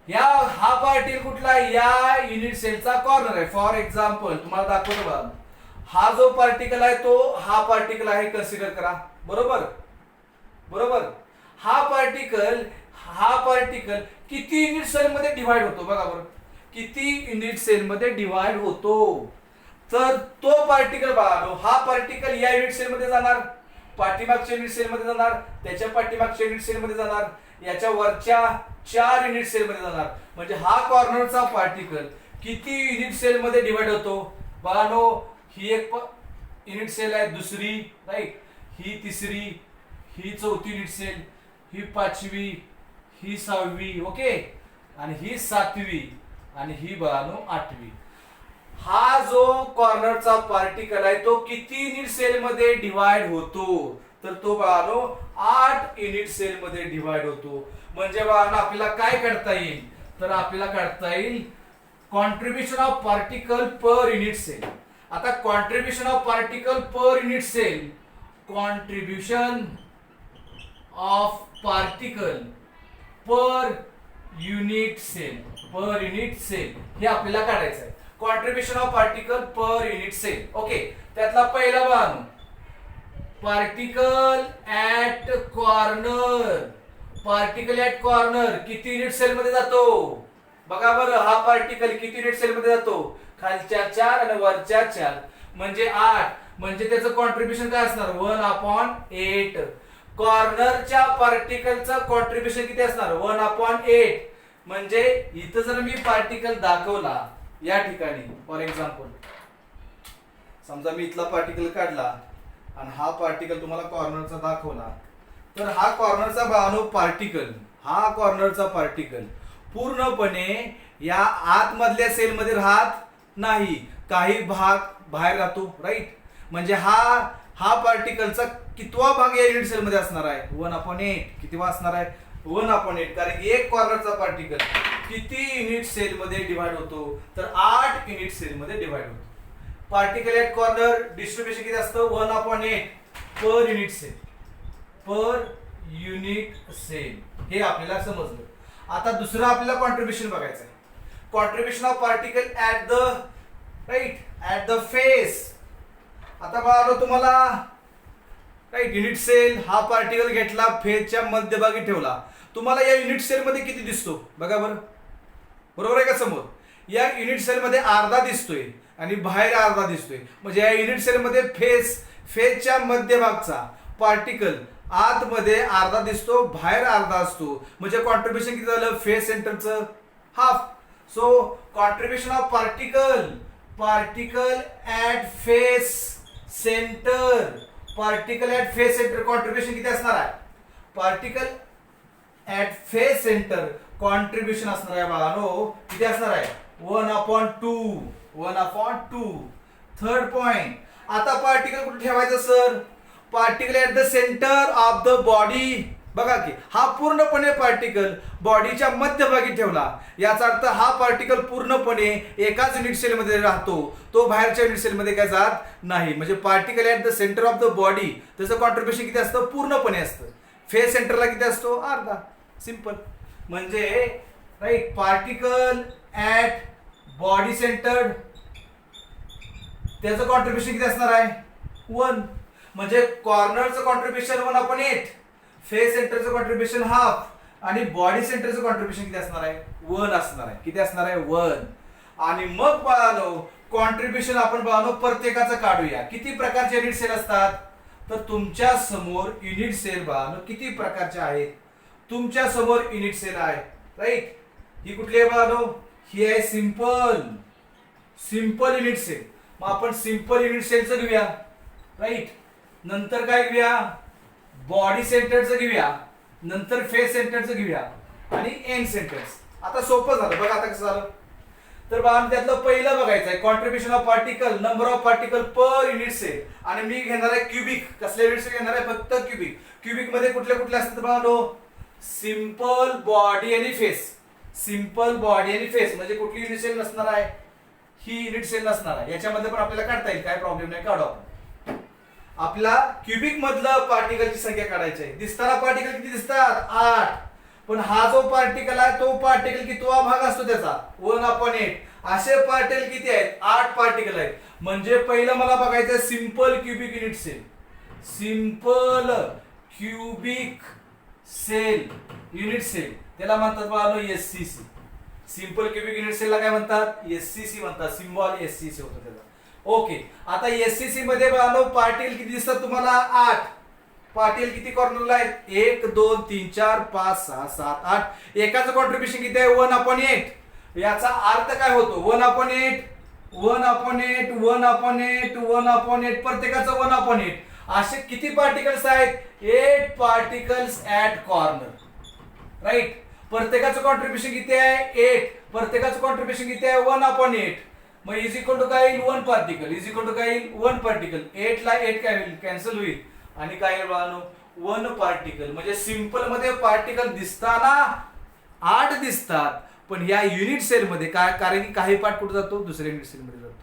हा पार्टिकल कुठला? या युनिट सेलचा कॉर्नर आहे. फॉर एक्झाम्पल तुम्हाला दाखवतो बघा, हा जो पार्टिकल आहे तो हा पार्टिकल आहे, कन्सिडर करा. बरोबर बरोबर. हा पार्टिकल किती युनिट सेल मध्ये डिवाइड होतो? बघा बरं, किती युनिट सेल मध्ये डिवाइड होतो? तर तो पार्टिकल बघा, हा पार्टिकल या युनिट सेल मध्ये जाणार, पाठीमागच्या युनिट सेल मध्ये जाणार, त्याच्या पाठीमागच्या युनिट सेल मध्ये जाणार, याच्या वरच्या 4 युनिट सेल मध्ये जाणार. म्हणजे हा कॉर्नरचा पार्टिकल किती युनिट सेल मध्ये डिवाइड होतो? बघा, ही एक युनिट सेल आहे, दुसरी, राईट, ही तिसरी, ही चौथी युनिट सेल, ही 5वी, ही 6वी, ओके, आणि ही 7वी, आणि ही 8वी. हा जो कॉर्नरचा पार्टिकल आहे तो किती युनिट सेल मध्ये डिवाइड होतो? तर तो 8 युनिट सेल मध्ये डिवाइड होतो. म्हणजे आपल्याला काय करता येईल? तर आपल्याला काढता येईल contribution of particle per unit cell. आता contribution of particle per unit cell, contribution of particle per unit cell हे आपल्याला काढायचं आहे. Contribution of particle per unit cell. Okay, त्यातला पहिला भाग पार्टिकल ऍट कॉर्नर किती युनिट सेल मध्ये जातो? बघा बरं, हा पार्टिकल किती युनिट सेल मध्ये जातो? खालच्या 4 आणि वरच्या 4 म्हणजे 8. म्हणजे त्याचं कॉन्ट्रीब्युशन काय असणार? 1/8. कॉर्नरच्या पार्टिकलचं कॉन्ट्रीब्युशन किती असणार? 1/8. म्हणजे इथं जर मी पार्टिकल दाखवला या ठिकाणी, फॉर एक्झाम्पल समजा मी इथला पार्टिकल काढला आणि हा पार्टिकल तुम्हाला कॉर्नरचा दाखवला, तर हा कॉर्नरचा पार्टिकल पूर्णपणे या आतमधल्या सेल मध्ये राहत नाही, काही भाग बाहेर राहतो, राईट. म्हणजे हा पार्टिकलचा कितवा भाग या युनिट सेल मध्ये असणार आहे? 1/8. कितीवा असणार आहे? 1/8. कारण की एक कॉर्नरचा पार्टिकल किती युनिट सेल मध्ये डिवाइड होतो? तर 8 युनिट सेल मध्ये डिवाइड होतो. पार्टिकल ऍट कॉर्नर डिस्ट्रीब्युशन किती असतं? 1/8 पर युनिट सेल. हे आपल्याला समजलं. आता दुसरं आपल्याला कॉन्ट्रीब्युशन बघायचं आहे. Contribution of particle at the face. आता बघा तुम्हाला राईट. युनिट सेल हा पार्टिकल घेतला, फेजच्या मध्यभागी ठेवला. तुम्हाला या युनिट सेल मध्ये किती दिसतो बघा बरं, बरोबर आहे का समोर? या युनिट सेल मध्ये अर्धा दिसतोय आणि बाहेर अर्धा दिसतोय. म्हणजे या युनिट सेल मध्ये फेजच्या मध्यभागचा पार्टिकल आतमध्ये अर्धा दिसतो, बाहेर अर्धा असतो. म्हणजे कॉन्ट्रीब्युशन किती झालं फेज सेंटरचं? Half. So contribution of particle at phase centre, particle at phase centre contribution किती असणार आहे? Particle at phase centre contribution असणार आहे बाळांनो, किती असणार आहे? 1/2. थर्ड पॉइंट, आता पार्टिकल कुठे ठेवायचं sir? Particle at the centre of the body. बघा की हा पूर्णपणे पार्टिकल बॉडीच्या मध्यभागी ठेवला. याचा अर्थ हा पार्टिकल पूर्णपणे एकाच युनिट सेल मध्ये राहतो, तो बाहेरच्या युनिट सेल मध्ये काय जात नाही. म्हणजे particle at the centre of the body त्याचं कॉन्ट्रीब्युशन किती असतं? पूर्णपणे असतं. फेज सेंटरला किती असतो? अर्धा. सिंपल. म्हणजे right, particle at body centred त्याचं कॉन्ट्रीब्युशन किती असणार आहे? 1. म्हणजे कॉर्नरचं कॉन्ट्रीब्युशन 1/8, फेस सेंटरचं कॉन्ट्रीब्युशन हाफ आणि बॉडी सेंटरचं कॉन्ट्रीब्युशन किती असणार आहे? 1 असणार आहे. किती असणार आहे? 1. आणि मग बाळांनो कॉन्ट्रीब्युशन आपण बाळांनो प्रत्येकाचं काढूया. किती प्रकारचे युनिट सेल असतात? तर तुमच्या समोर युनिट सेल बाळांनो किती प्रकारचे आहेत? तुमच्या समोर युनिट सेल आहे, राईट. ही कुठली आहे बाळांनो? ही आहे सिंपल युनिट सेल. मग आपण सिंपल युनिट सेलचं घेऊया, राईट. नंतर काय घेऊया? बॉडी सेंटरचं घेऊया, नंतर फेस सेंटरचं घेऊया आणि एंड सेंटर्स. आता सोपं झालं बघा. आता कसं झालं तर बघा, त्यातलं पहिलं बघायचं आहे contribution of particle, number of particle per unit cell. आणि मी घेणार आहे क्यूबिक. कसले युनिट सेल घेणार आहे? फक्त क्यूबिक. क्यूबिक मध्ये कुठले कुठले असतात बघा? सिंपल बॉडी आणि फेस. सिंपल बॉडी आणि फेस म्हणजे कुठली युनिट सेल नसणार आहे? ही युनिट सेल नसणार आहे. याच्यामध्ये पण आपल्याला काढता येईल, काय प्रॉब्लेम नाही, काढू आपण. आपला क्यूबिक मधलं पार्टिकलची संख्या काढायची आहे. दिसताना पार्टिकल किती दिसतात? 8. पण हा जो पार्टिकल आहे तो पार्टिकल कितवा भाग असतो त्याचा? 1/8. असे पार्टिकल किती आहेत? 8 पार्टिकल आहेत. म्हणजे पहिलं मला बघायचं simple cubic unit cell. Simple cubic cell unit cell त्याला म्हणतात बाळांनो एससीसी. सिंपल क्यूबिक युनिट सेलला काय म्हणतात? एससीसी म्हणतात. सिम्बॉल एससीसी होतो त्याचा. ओके. आता एससीसी मध्ये बाळांनो पार्टिकल किती दिसतात तुम्हाला? 8. पार्टिकल किती कॉर्नरला आहेत? 1 2 3 4 5 6 7 8. एकाचं कॉन्ट्रीब्युशन किती आहे? 1/8. याचा अर्थ काय होतो? 1/8 प्रत्येकाचं 1/8. असे किती पार्टिकल्स आहेत? 8 पार्टिकल्स ऍट कॉर्नर, राईट. प्रत्येकाचं कॉन्ट्रीब्युशन किती आहे? 8. प्रत्येकाचं कॉन्ट्रीब्युशन किती आहे? 1/8. मग इज इक्वल टू काय येईल? 1 पार्टिकल. इज इक्वल टू काय येईल? 1 पार्टिकल. 8 ला 8 काय होईल? कॅन्सल होईल. आणि काय येईल बाळांनो? 1 पार्टिकल. म्हणजे सिंपल मध्ये पार्टिकल दिसताना 8 दिसतात, पण या युनिट सेल मध्ये काय, कारण की काही पार्ट कुठे जातो? दुसऱ्या युनिट सेल मध्ये जातो.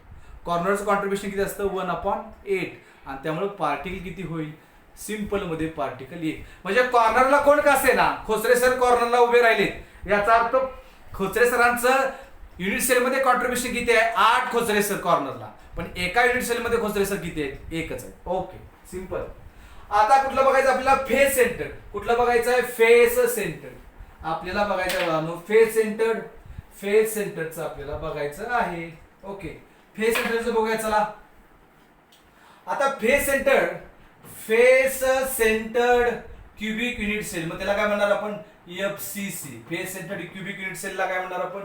कॉर्नरचं कॉन्ट्रीब्युशन किती असतं? 1/8. आणि त्यामुळे पार्टिकल किती होईल? सिंपल मध्ये पार्टिकल 1. म्हणजे कॉर्नरला कोण का असेना, खोचरे सर कॉर्नरला उभे राहिले. याचा अर्थ खोचरे सरांचं युनिट सेल मध्ये कॉन्ट्रीब्युशन किती आहे? 8 खोचरे सर कॉर्नरला. पण एका युनिट सेल मध्ये खोचरे सर किती आहेत? 1च आहे. Okay, simple. आता कुठलं बघायचं आपल्याला? Face centre. कुठलं बघायचं आहे? Face centre. आपल्याला बघायचं आहे फेस सेंटर. फेस सेंटरचं आपल्याला बघायचं आहे. ओके, फेस सेंटरचं बघूया चला. आता face centred cubic unit cell, मग त्याला काय म्हणणार आपण? FCC. Face centred cubic unit सेलला काय म्हणणार आपण?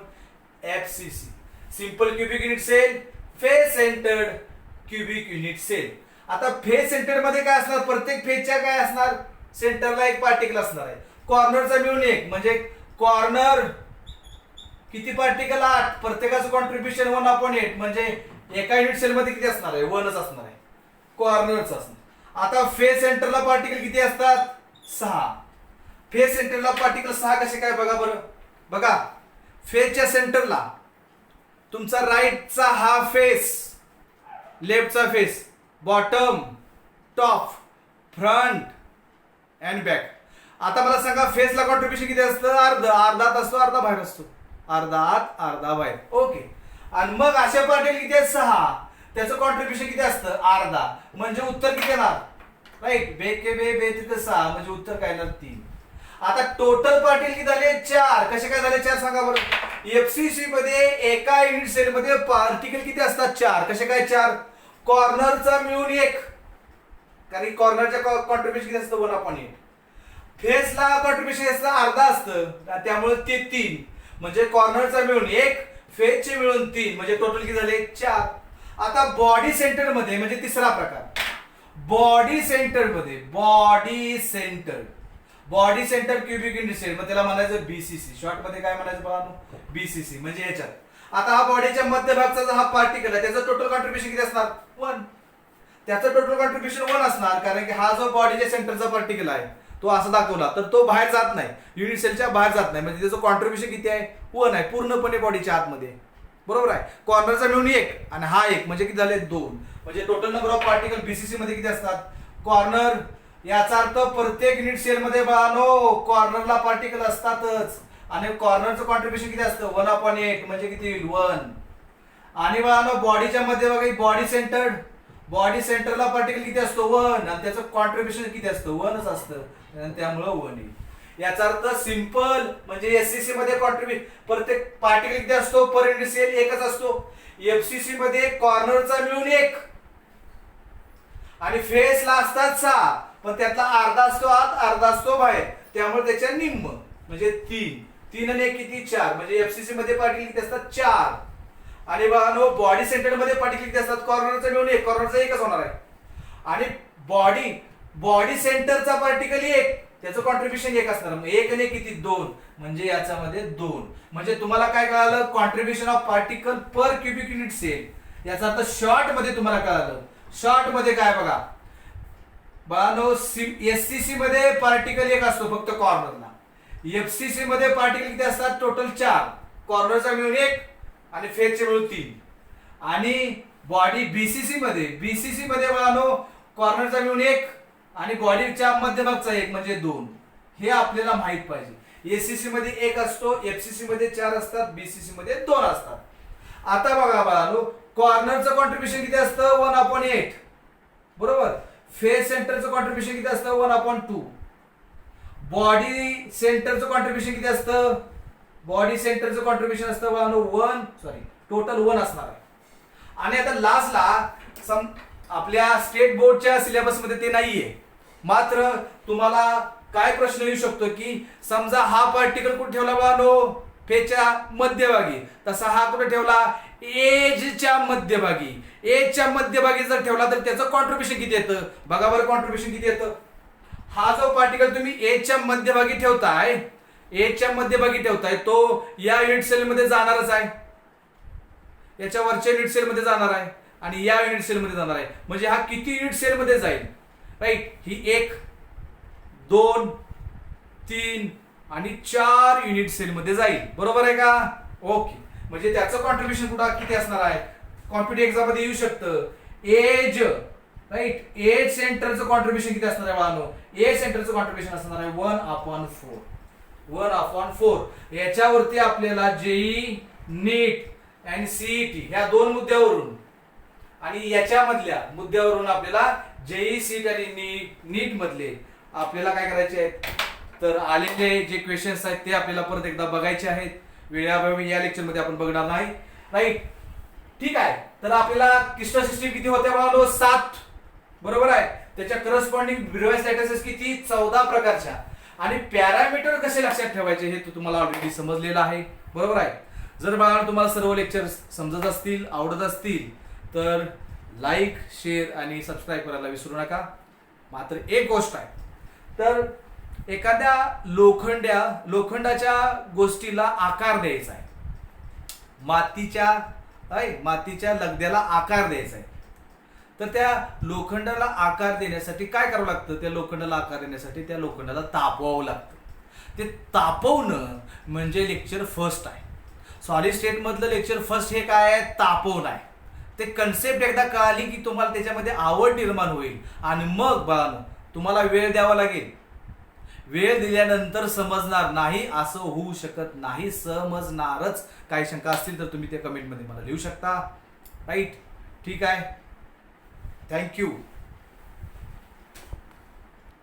FCC. Simple cubic unit cell, face centred cubic unit cell. आता फेस सेंटर मध्ये काय असणार? प्रत्येक फेजच्या काय असणार? सेंटरला एक पार्टिकल असणार आहे. कॉर्नरचा मिळून 1 म्हणजे कॉर्नर किती पार्टिकल? 8. प्रत्येकाचं कॉन्ट्रीब्युशन 1/8 म्हणजे एका युनिट सेल मध्ये किती असणार आहे? 1च असणार आहे. कॉर्नरचं असणार. आता फेस सेंटरला पार्टिकल किती असतात? 6. फेस सेंटरला पार्टिकल 6 कसे काय बघा बरं. बघा, फेसच्या सेंटरला तुमचा राईटचा हा फेस, लेफ्टचा face, bottom, top, front and back. आता मला सांगा फेसला कॉन्ट्रीब्युशन किती असतं? अर्धा आत असतो, अर्धा बाहेर असतो. अर्धा आत, अर्धा बाहेर. ओके. आणि मग अशा पार्टिकल किती आहेत? 6. त्याचं कॉन्ट्रीब्युशन किती असतं? अर्धा. म्हणजे उत्तर किती येणार? राईट. बे के बे बे तिथे 6 म्हणजे उत्तर काय येणार 3. आता टोटल पार्टिकल किती झाले 4. कसे काय झाले 4 सांगा बरं. एफसीसी मध्ये एका युनिट सेल मध्ये पार्टिकल किती असतात 4. कसे काय 4. कॉर्नरचा मिळून 1, कारण कॉर्नरच्या कॉन्ट्रीब्युशन किती असतं 1/8. फेसला कॉन्ट्रीब्युशन असतं अर्धा असतं, त्यामुळे ते 3 म्हणजे कॉर्नरचा मिळून 1, फेसचे मिळून 3 म्हणजे टोटल किती झाले 4. आता बॉडी सेंटर मध्ये म्हणजे तिसरा प्रकार, बॉडी सेंटर मध्ये body centre cubic unit cell, मग त्याला म्हणायचं बीसीसी. शॉर्ट मध्ये काय म्हणायचं बघा, बीसीसी. म्हणजे याच्यात आता हा बॉडीच्या मध्यभागचा जो हा पार्टिकल आहे त्याचं टोटल कॉन्ट्रीब्युशन किती असणार 1. त्याचं टोटल कॉन्ट्रीब्युशन 1 असणार, कारण की हा जो बॉडीच्या सेंटरचा पार्टिकल आहे तो असा दाखवला तर तो बाहेर जात नाही, युनिट सेलच्या बाहेर जात नाही, म्हणजे त्याचं कॉन्ट्रीब्युशन किती आहे 1 आहे पूर्णपणे बॉडीच्या आतमध्ये. बरोबर आहे. कॉर्नरचा मिळून 1 आणि हा 1 म्हणजे किती झाले 2. म्हणजे total number of particle BCC मध्ये किती असतात. कॉर्नर याचा अर्थ प्रत्येक युनिट सेल मध्ये बाळांनो कॉर्नरला पार्टिकल असतातच, आणि कॉर्नरचं कॉन्ट्रीब्युशन किती असतं 1/8 म्हणजे किती 1. आणि बाळांनो बॉडीच्या मध्ये बघा बॉडी सेंटरला पार्टिकल किती असतो 1, आणि त्याचं कॉन्ट्रीब्युशन किती असतं 1च असतं, त्यामुळे 1 येईल. याचा अर्थ सिंपल म्हणजे एससीसी मध्ये प्रत्येक पार्टिकल किती असतो पर युनिट सेल 1च असतो. एफसीसी मध्ये कॉर्नरचा मिळून 1 आणि फेसला असतात 6, पण त्यातला अर्धा असतो आत अर्धा असतो बाहेर, त्यामुळे त्याच्या निम्म म्हणजे 3 आणि 1 किती 4. म्हणजे एफसीसी मध्ये पार्टिकल किती असतात 4. आणि बघा बॉडी सेंटर मध्ये पार्टिकल किती असतात कॉर्नरचा मिळून 1, कॉर्नरचा 1च होणार आहे. आणि बॉडी सेंटरचा पार्टिकल 1, त्याचं कॉन्ट्रीब्युशन 1 असणार, मग 1 आणि 1 किती 2 म्हणजे याच्यामध्ये 2. म्हणजे तुम्हाला काय कळालं contribution of particle per cubic unit cell. याचा अर्थ शॉर्ट मध्ये तुम्हाला कळालं. शॉर्ट मध्ये काय बघा एससीसी मध्ये पार्टिकल 1 असतो फक्त कॉर्नरला. एफसीसी मध्ये पार्टिकल किती असतात टोटल 4, कॉर्नरचा मिळून 1 आणि फेसचे मिळून 3. आणि बॉडी बीसीसी मध्ये बघा कॉर्नरचा मिळून 1 आणि बॉडीच्या मध्यभागचा 1 म्हणजे 2. हे आपल्याला माहित पाहिजे. एससीसी मध्ये 1 असतो, एफसीसी मध्ये 4 असतात, बीसीसी मध्ये 2 असतात. आता बघा बाळांनो कॉर्नरचं कॉन्ट्रीब्युशन किती असतं 1/8 बरोबर. फेस सेंटरचं कॉन्ट्रीब्युशन किती असतं 1/2. बॉडी सेंटरचं कॉन्ट्रीब्युशन किती असतं, बॉडी सेंटरचं कॉन्ट्रीब्युशन असतं बाळांनो टोटल 1 असणार आहे. आणि आता लास्टला आपल्या स्टेट बोर्डच्या सिलेबस मध्ये ते नाहीये, मात्र तुम्हाला काय प्रश्न येऊ शकतो की समजा हा पार्टिकल कुठे ठेवला बाळांनो फेसच्या मध्यभागी, तसा हा कुठे ठेवला एजच्या मध्यभागी. एजच्या मध्यभागी जर ठेवला तर त्याचं कॉन्ट्रीब्युशन किती येतं बघा बरं. कॉन्ट्रीब्युशन किती येतं. हा जो पार्टिकल तुम्ही एजच्या मध्यभागी ठेवताय तो या युनिट सेल मध्ये जाणारच आहे, याच्या वरच्या युनिट सेल मध्ये जाणार आहे आणि या युनिट सेल मध्ये जाणार आहे. म्हणजे हा किती युनिट सेल मध्ये जाईल राईट. ही 1 2 3 आणि 4 युनिट सेल मध्ये जाईल. बरोबर आहे का. ओके. म्हणजे त्याचं कॉन्ट्रीब्युशन कुठं किती असणार आहे. कॉम्पिटिटिव्ह एक्झाम मध्ये येऊ शकतं. Edge right. एज सेंटरचं कॉन्ट्रीब्युशन किती असणार आहे बाळांनो. एज सेंटरचं कॉन्ट्रीब्युशन असणार आहे 1/4. याच्यावरती आपल्याला जेई नीट आणि सीईटी ह्या 2 मुद्द्यावरून आणि याच्या मधल्या मुद्द्यावरून आपल्याला जेई सीट आणि नीट मधले आपल्याला काय करायचे आहेत तर आलेले जे क्वेश्चन्स आहेत ते आपल्याला परत एकदा बघायचे आहेत. वेळाभावी या लेक्चर मध्ये आपण बघणार नाही राईट. ठीक आहे. तर आपल्याला क्रिस्टल सिस्टीम किती होत्या बाळांनो 7 बरोबर आहे. त्याच्या करस्पॉन्डिंग ब्रिव्हाइस लॅटिसेस किती 14 प्रकारच्या. आणि पॅरामीटर कसे लक्षात ठेवायचे हे तुम्हाला ऑलरेडी समजलेलं आहे बरोबर आहे. जर बाळांनो तुम्हाला सर्व लेक्चर समजत असतील आवडत असतील तर लाईक शेअर आणि सबस्क्राईब करायला विसरू नका. मात्र एक गोष्ट आहे तर एखाद्या लोखंडाच्या गोष्टीला आकार द्यायचा आहे. मातीच्या लगद्याला आकार द्यायचा आहे. तर त्या लोखंडाला आकार देण्यासाठी काय करावं लागतं. त्या लोखंडाला आकार देण्यासाठी त्या लोखंडाला तापवावं लागतं. ते तापवणं म्हणजे लेक्चर फर्स्ट आहे. सॉलिड स्टेट मधलं लेक्चर फर्स्ट हे काय आहे तापवणं आहे. ते कन्सेप्ट एकदा कळाली की तुम्हाला त्याच्यामध्ये आवड निर्माण होईल आणि मग बाळांनो तुम्हाला वेळ द्यावा लागेल. वेळ दिल्यानंतर समजणार नाही असं होऊ शकत नाही, समजणारच. काही शंका असतील तर तुम्ही त्या कमेंटमध्ये मला लिहू शकता राईट. ठीक आहे. थँक्यू.